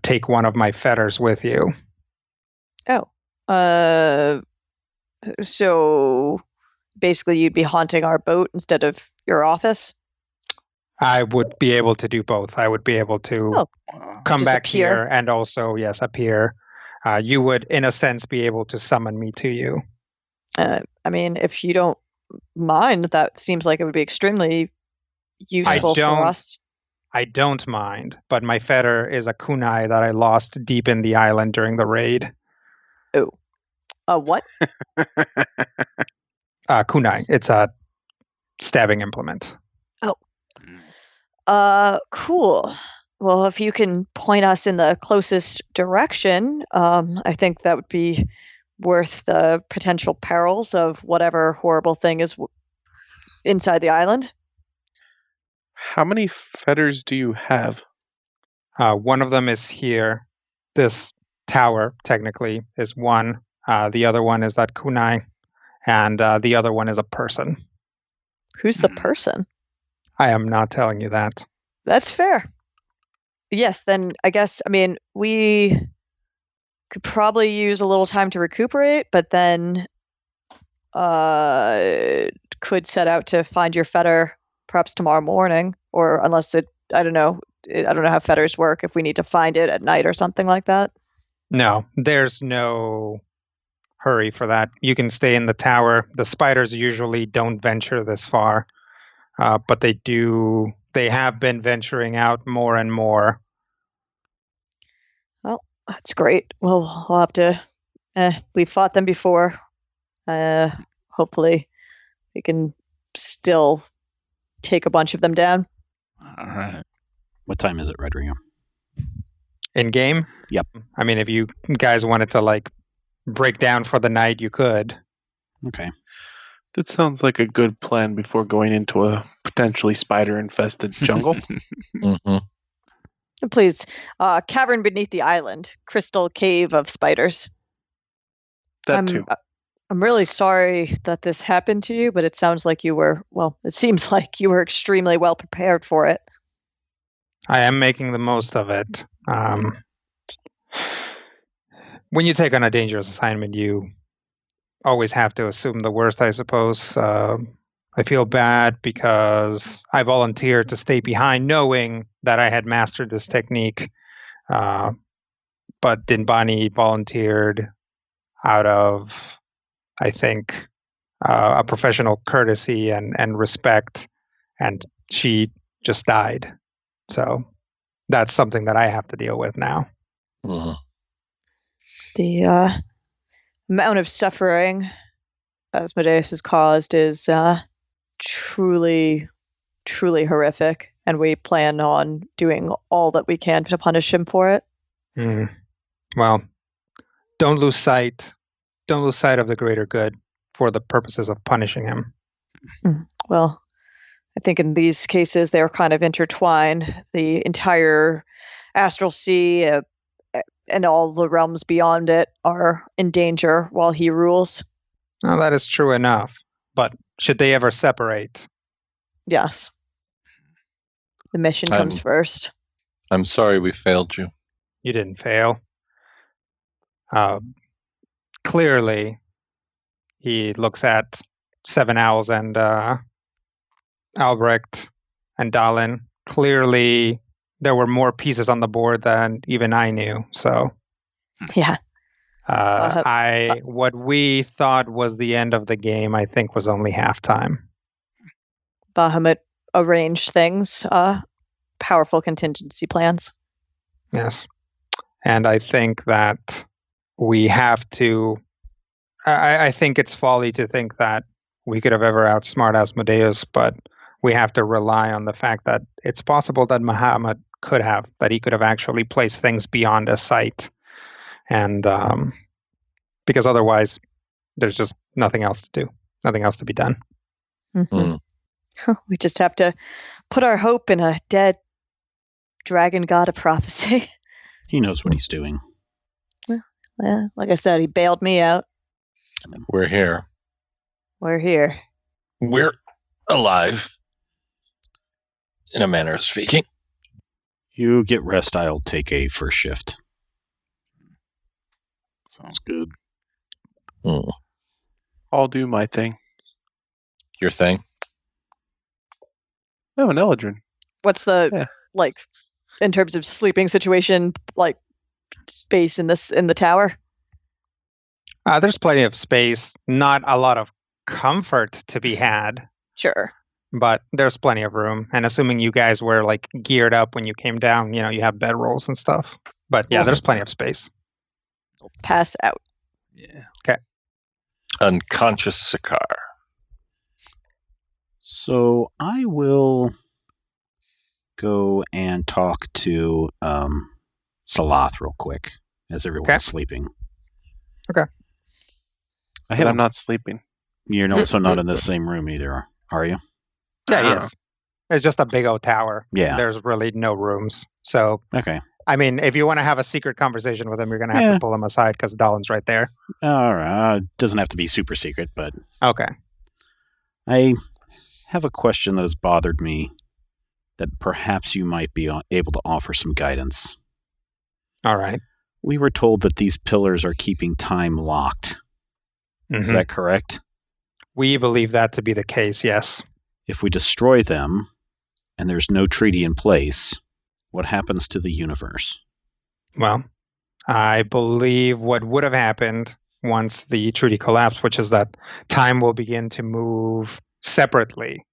D: take one of my fetters with you.
B: Oh. So basically you'd be haunting our boat instead of your office?
D: I would be able to do both. I would be able to come back here and also, yes, appear. You would, in a sense, be able to summon me to you.
B: I mean, if you don't mind, that seems like it would be extremely useful for us.
D: I don't mind, but my fetter is a kunai that I lost deep in the island during the raid.
B: Oh. What?
D: Kunai. It's a stabbing implement.
B: Oh. Cool. Well, if you can point us in the closest direction, I think that would be worth the potential perils of whatever horrible thing is inside the island.
E: How many fetters do you have?
D: One of them is here. This tower, technically, is one. The other one is that kunai. And the other one is a person.
B: Who's the person?
D: I am not telling you that.
B: That's fair. Yes, then I guess, I mean, we could probably use a little time to recuperate, but then could set out to find your fetter perhaps tomorrow morning, or unless I don't know how fetters work, if we need to find it at night or something like that.
D: No, there's no hurry for that. You can stay in the tower. The spiders usually don't venture this far, but they have been venturing out more and more.
B: Well, that's great. Well, we'll have to, we've fought them before. Hopefully we can still take a bunch of them down.
F: All right.
A: What time is it, Rodrigo?
D: In game?
A: Yep.
D: I mean, if you guys wanted to break down for the night, you could.
A: Okay.
E: That sounds like a good plan before going into a potentially spider-infested jungle.
C: Mm-hmm.
B: Please, cavern beneath the island, crystal cave of spiders.
E: That too.
B: I'm really sorry that this happened to you, but it sounds like it seems like you were extremely well prepared for it.
D: I am making the most of it. When you take on a dangerous assignment, you always have to assume the worst, I suppose. I feel bad because I volunteered to stay behind knowing that I had mastered this technique. But Dinbani volunteered out of, I think, a professional courtesy and respect, and she just died. So that's something that I have to deal with now.
C: Mm-hmm.
B: The amount of suffering Asmodeus has caused is truly, truly horrific, and we plan on doing all that we can to punish him for it.
D: Well, don't lose sight of the greater good for the purposes of punishing him.
B: Well, I think in these cases they're kind of intertwined. The entire astral sea and all the realms beyond it are in danger while he rules.
D: Well, that is true enough. But should they ever separate?
B: Yes. The mission comes first.
C: I'm sorry we failed you.
D: You didn't fail. Clearly, he looks at Seven Owls and Albrecht and Dallin. Clearly, there were more pieces on the board than even I knew. So,
B: yeah.
D: What we thought was the end of the game, I think, was only halftime.
B: Bahamut arranged things, powerful contingency plans.
D: Yes. And I think that we have to. I think it's folly to think that we could have ever outsmart Asmodeus, but we have to rely on the fact that it's possible that Muhammad could have, that he could have actually placed things beyond a sight. And because otherwise, there's just nothing else to do, nothing else to be done.
B: Mm-hmm. We just have to put our hope in a dead dragon god of prophecy.
A: He knows what he's doing.
B: Well, yeah, like I said, he bailed me out.
C: We're here.
B: We're here.
C: We're alive, in a manner of speaking.
A: You get rest. I'll take a first shift.
F: Sounds good.
E: I'll do my thing.
C: Your thing?
E: Oh, an Eldrin.
B: What's the in terms of sleeping situation, space in the tower?
D: There's plenty of space. Not a lot of comfort to be had.
B: Sure.
D: But there's plenty of room. And assuming you guys were geared up when you came down, you have bedrolls and stuff. But yeah, there's plenty of space.
B: Pass out.
F: Yeah.
D: Okay.
C: Unconscious Sakar.
A: So I will go and talk to Salath real quick as everyone's sleeping.
D: Okay.
E: I'm not sleeping.
A: You're also not in the same room either, are you?
D: Yeah, yes. It's just a big old tower.
A: Yeah.
D: There's really no rooms. So,
A: okay.
D: I mean, if you want to have a secret conversation with him, you're going to have to pull him aside because Dahlon's right there.
A: All right. Doesn't have to be super secret, but...
D: Okay.
A: I have a question that has bothered me that perhaps you might be able to offer some guidance.
D: All right.
A: We were told that these pillars are keeping time locked. Mm-hmm. Is that correct?
D: We believe that to be the case, yes.
A: If we destroy them and there's no treaty in place, what happens to the universe?
D: Well, I believe what would have happened once the treaty collapsed, which is that time will begin to move separately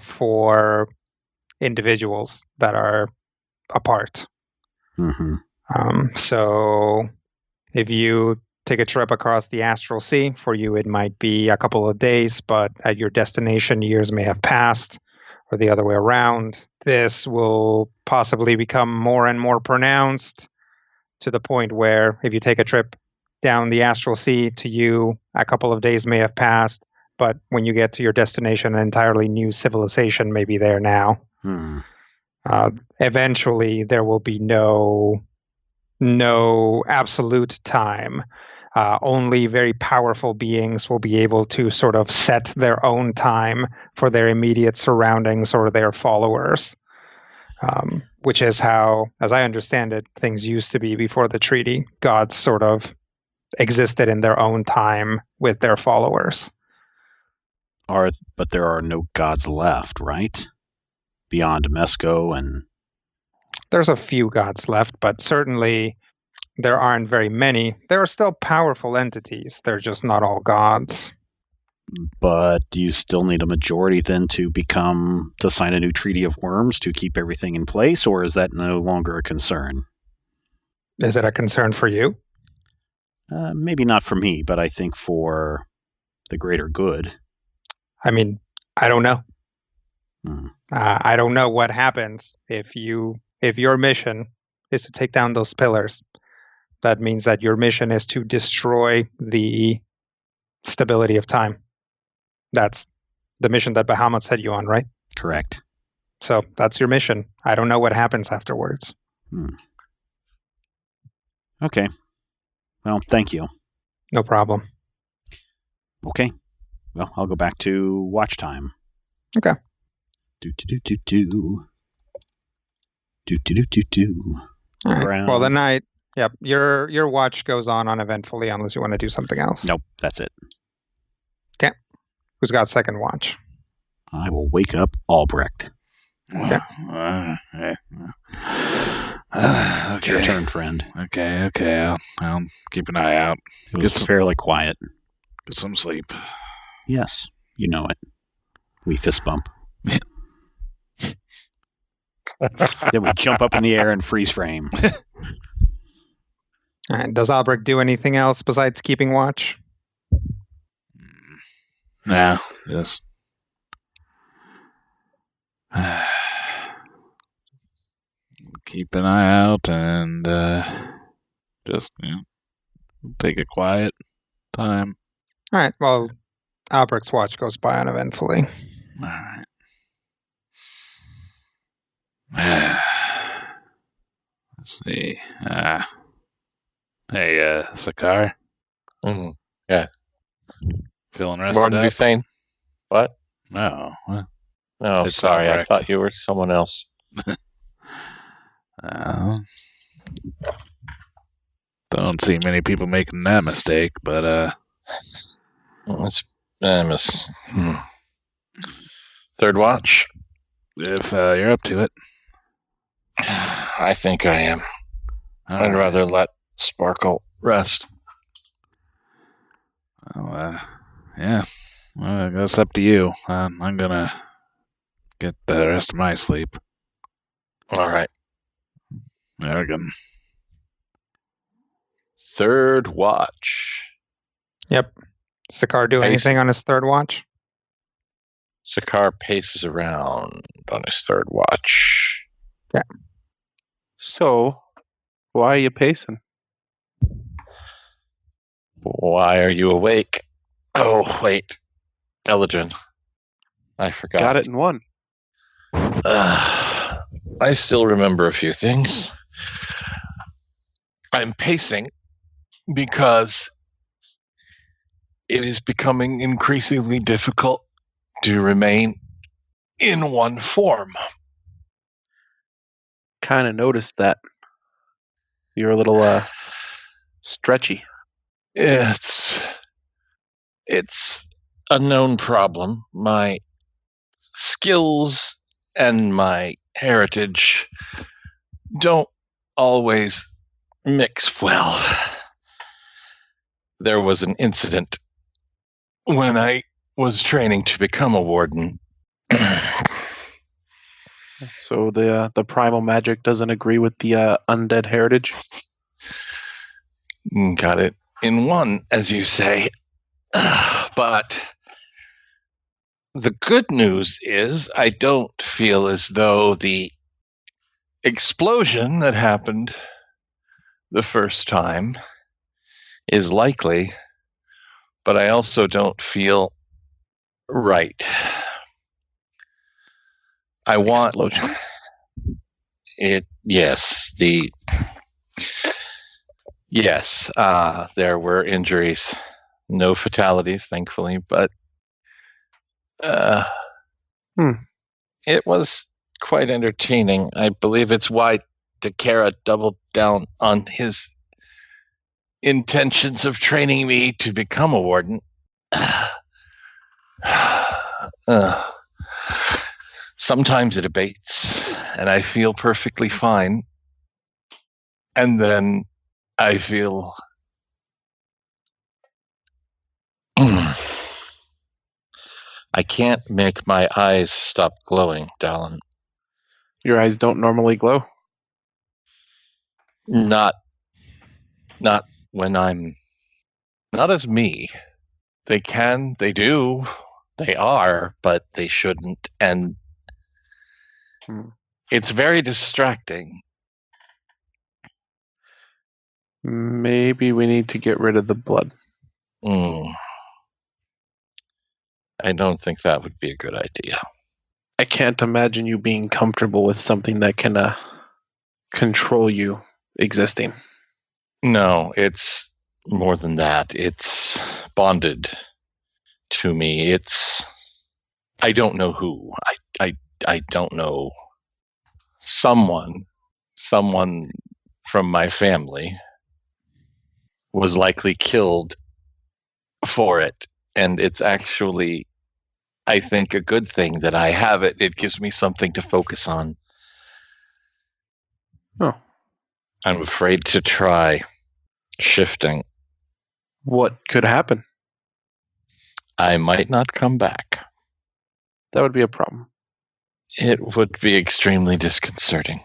D: for individuals that are apart.
A: Mm-hmm.
D: So if you take a trip across the astral sea, for you it might be a couple of days, but at your destination years may have passed, or the other way around. This will possibly become more and more pronounced to the point where if you take a trip down the astral sea, to you a couple of days may have passed, but when you get to your destination, an entirely new civilization may be there now. Eventually there will be no absolute time. Only very powerful beings will be able to sort of set their own time for their immediate surroundings or their followers, which is how, as I understand it, things used to be before the treaty. Gods sort of existed in their own time with their followers.
A: But there are no gods left, right? Beyond Mesco and...
D: There's a few gods left, but certainly... there aren't very many. There are still powerful entities. They're just not all gods.
A: But do you still need a majority then to sign a new Treaty of Worms to keep everything in place, or is that no longer a concern?
D: Is it a concern for you?
A: Maybe not for me, but I think for the greater good.
D: I mean, I don't know. I don't know what happens if your mission is to take down those pillars. That means that your mission is to destroy the stability of time. That's the mission that Bahamut set you on, right?
A: Correct.
D: So that's your mission. I don't know what happens afterwards.
A: Okay. Well, thank you.
D: No problem.
A: Okay. Well, I'll go back to watch time.
D: Okay.
A: Do.
D: All right. Well, the night... Yep, your watch goes on uneventfully unless you want to do something else.
A: Nope, that's it.
D: Okay. Who's got second watch?
A: I will wake up Albrecht.
D: Okay.
A: It's your turn, friend.
F: Okay. I'll keep an eye out.
A: It was fairly quiet.
F: Get some sleep.
A: Yes, you know it. We fist bump. Then we jump up in the air and freeze frame.
D: All right. Does Albrecht do anything else besides keeping watch?
F: No, just keep an eye out and just take a quiet time.
D: All right. Well, Albrecht's watch goes by uneventfully.
F: All right. Let's see. Hey, Sakar.
C: Yeah.
F: Feeling rested
C: Morning,
F: up?
C: Duthane. What?
F: No. What?
C: No,
F: It's
C: sorry. I
F: Albrecht.
C: thought you were someone else.
F: Don't see many people making that mistake, but
C: It's third watch.
F: if you're up to it.
C: I think I am.
F: All
C: I'd
F: right.
C: rather let Sparkle rest.
F: Well, yeah. Well, that's up to you. I'm gonna get the rest of my sleep.
C: All right.
F: There we go.
C: Third watch.
D: Yep. Sakar do anything on his third watch?
C: Sakar paces around on his third watch.
D: Yeah.
E: So, why are you pacing?
C: Why are you awake? Oh, wait. Elegin. I forgot.
E: Got it in one.
C: I still remember a few things. I'm pacing because it is becoming increasingly difficult to remain in one form.
E: Kind of noticed that. You're a little stretchy.
C: It's a known problem. My skills and my heritage don't always mix well. There was an incident when I was training to become a warden.
E: So the primal magic doesn't agree with the undead heritage?
C: Got it in one, as you say. But the good news is I don't feel as though the explosion that happened the first time is likely, but I also don't feel right. I want
E: explosion.
C: It. Yes, there were injuries, no fatalities, thankfully, but it was quite entertaining. I believe it's why Takara doubled down on his intentions of training me to become a warden. Sometimes it abates, and I feel perfectly fine. And then I feel I can't make my eyes stop glowing, Dallin.
E: Your eyes don't normally glow?
C: Not when I'm not as me. They can, they do, they are, but they shouldn't. And it's very distracting.
E: Maybe we need to get rid of the blood.
C: I don't think that would be a good idea.
E: I can't imagine you being comfortable with something that can control you existing.
C: No, it's more than that. It's bonded to me. I don't know who. I don't know. Someone from my family was likely killed for it. And it's actually, I think, a good thing that I have it. It gives me something to focus on.
E: Oh.
C: I'm afraid to try shifting.
E: What could happen?
C: I might not come back.
E: That would be a problem.
C: It would be extremely disconcerting.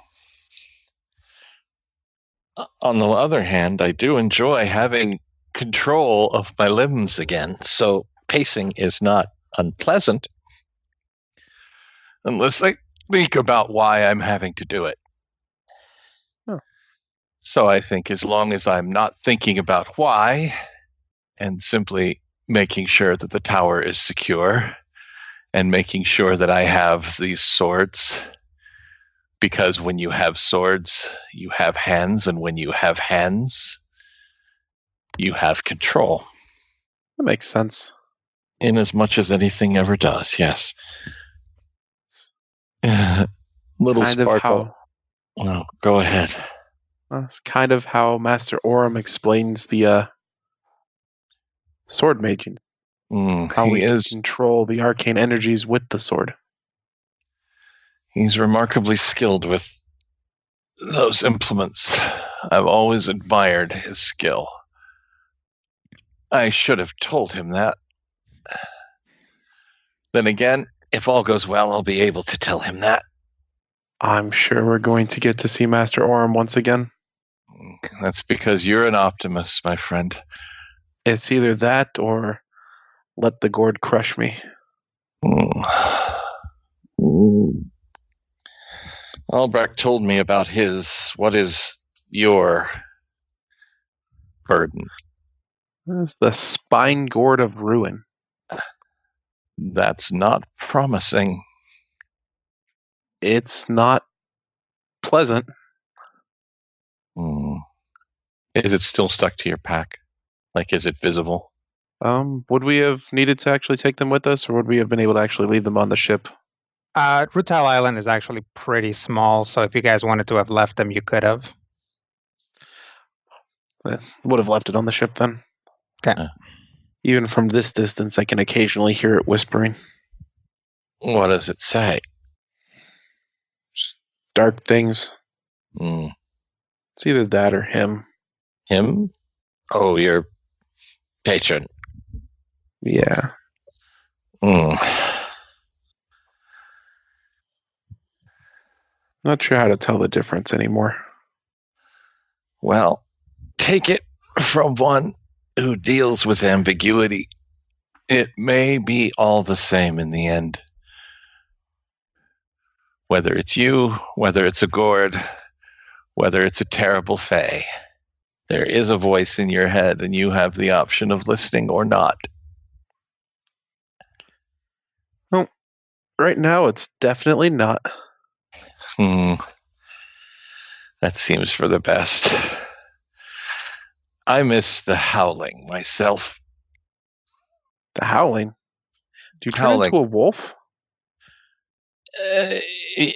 C: On the other hand, I do enjoy having control of my limbs again, so pacing is not unpleasant unless I think about why I'm having to do it.
E: Oh.
C: So I think as long as I'm not thinking about why and simply making sure that the tower is secure and making sure that I have these swords. Because when you have swords, you have hands, and when you have hands, you have control.
E: That makes sense.
C: In as much as anything ever does, yes. Little
E: kind
C: sparkle. Oh, go ahead.
E: That's kind of how Master Orem explains the sword making. How we can control the arcane energies with the sword.
C: He's remarkably skilled with those implements. I've always admired his skill. I should have told him that. Then again, if all goes well, I'll be able to tell him that.
E: I'm sure we're going to get to see Master Orem once again.
C: That's because you're an optimist, my friend.
E: It's either that or let the gourd crush me.
C: Albrecht told me about what is your burden?
E: It's the spine gourd of ruin.
C: That's not promising.
E: It's not pleasant.
C: Is it still stuck to your pack? Like, is it visible?
E: Would we have needed to actually take them with us, or would we have been able to actually leave them on the ship?
D: Rutal Island is actually pretty small, so if you guys wanted to have left them, you could have.
E: Would have left it on the ship then.
D: Okay.
E: Even from this distance, I can occasionally hear it whispering.
C: What does it say?
E: Just dark things. It's either that or him.
C: Him? Oh, your patron.
E: Yeah. Not sure how to tell the difference anymore.
C: Well, take it from one who deals with ambiguity. It may be all the same in the end. Whether it's you, whether it's a gourd, whether it's a terrible fae, there is a voice in your head and you have the option of listening or not.
E: Well, right now it's definitely not.
C: That seems for the best. I miss the howling myself.
E: The howling? Do you turn into a wolf?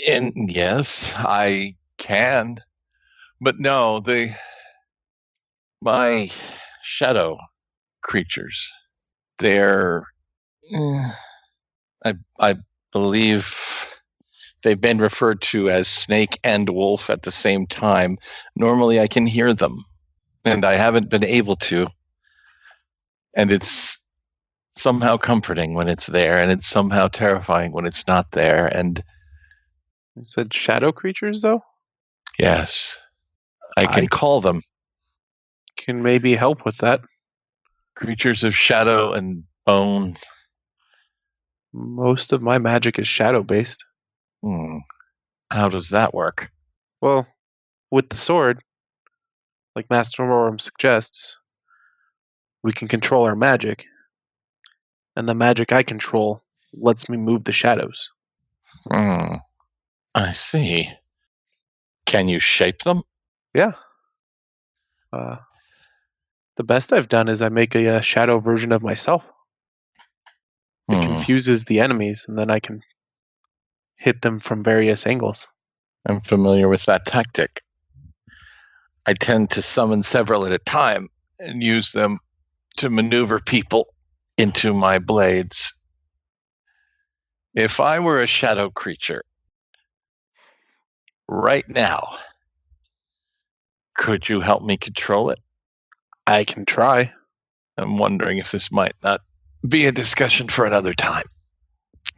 C: And yes, I can. But no, my shadow creatures, they're, I believe they've been referred to as snake and wolf at the same time. Normally I can hear them, and I haven't been able to. And it's somehow comforting when it's there, and it's somehow terrifying when it's not there. And
E: you said shadow creatures, though?
C: Yes. I can call them.
E: Can maybe help with that.
C: Creatures of shadow and bone.
E: Most of my magic is shadow-based.
C: How does that work?
E: Well, with the sword, like Master Orem suggests, we can control our magic. And the magic I control lets me move the shadows.
C: I see. Can you shape them?
E: Yeah. The best I've done is I make a shadow version of myself. It confuses the enemies, and then I can hit them from various angles.
C: I'm familiar with that tactic. I tend to summon several at a time and use them to maneuver people into my blades. If I were a shadow creature right now, could you help me control it?
E: I can try.
C: I'm wondering if this might not be a discussion for another time.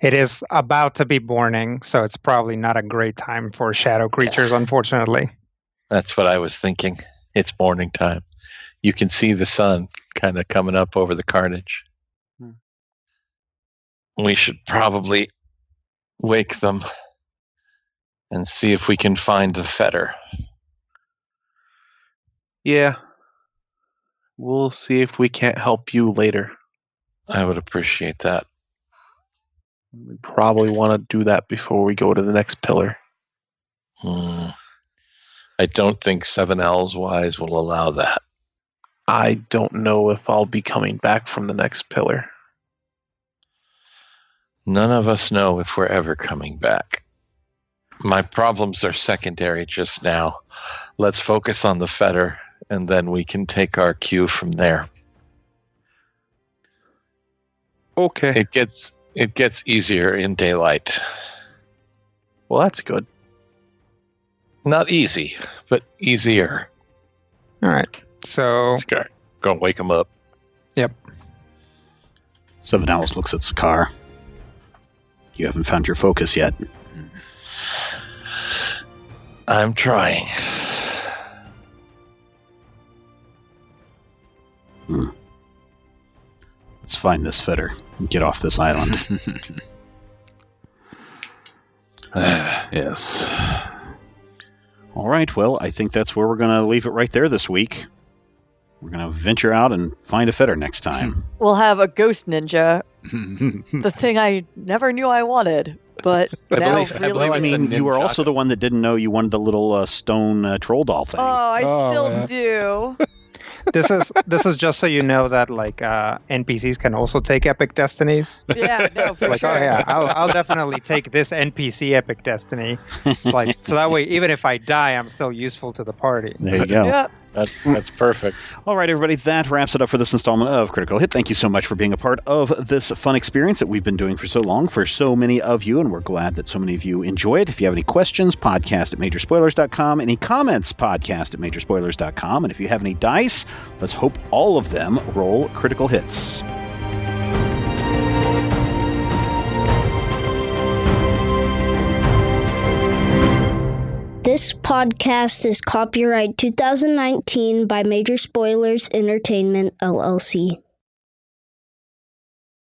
D: It is about to be morning, so it's probably not a great time for shadow creatures, unfortunately.
C: That's what I was thinking. It's morning time. You can see the sun kind of coming up over the carnage. We should probably wake them and see if we can find the fetter.
E: Yeah. We'll see if we can't help you later.
C: I would appreciate that.
E: We probably want to do that before we go to the next pillar.
C: I don't think 7 Owls Wise will allow that.
E: I don't know if I'll be coming back from the next pillar.
C: None of us know if we're ever coming back. My problems are secondary just now. Let's focus on the fetter, and then we can take our cue from there.
E: Okay.
C: It gets easier in daylight.
E: Well, that's good.
C: Not easy, but easier.
D: All right. So
C: Go and wake him up.
D: Yep.
A: 7 Owls looks at Sakar. You haven't found your focus yet.
C: I'm trying.
A: Let's find this fetter and get off this island.
F: Yes.
A: All right, well, I think that's where we're going to leave it right there this week. We're going to venture out and find a fetter next time.
B: We'll have a ghost ninja. The thing I never knew I wanted, but now really...
A: I mean, you were also the one that didn't know you wanted the little stone troll doll thing.
B: Oh, I still
F: man.
B: do.
D: this is just so you know that like NPCs can also take epic destinies.
B: Yeah, no, for
D: Like,
B: sure.
D: oh yeah, I'll definitely take this NPC epic destiny. It's like, so that way, even if I die, I'm still useful to the party.
A: There you go.
B: Yep.
C: That's perfect.
A: All right, everybody, that wraps it up for this installment of Critical Hit. Thank you so much for being a part of this fun experience that we've been doing for so long for so many of you, and we're glad that so many of you enjoy it. If you have any questions, podcast@majorspoilers.com. Any comments, podcast@majorspoilers.com. And if you have any dice, let's hope all of them roll critical hits.
G: This podcast is copyright 2019 by Major Spoilers Entertainment, LLC.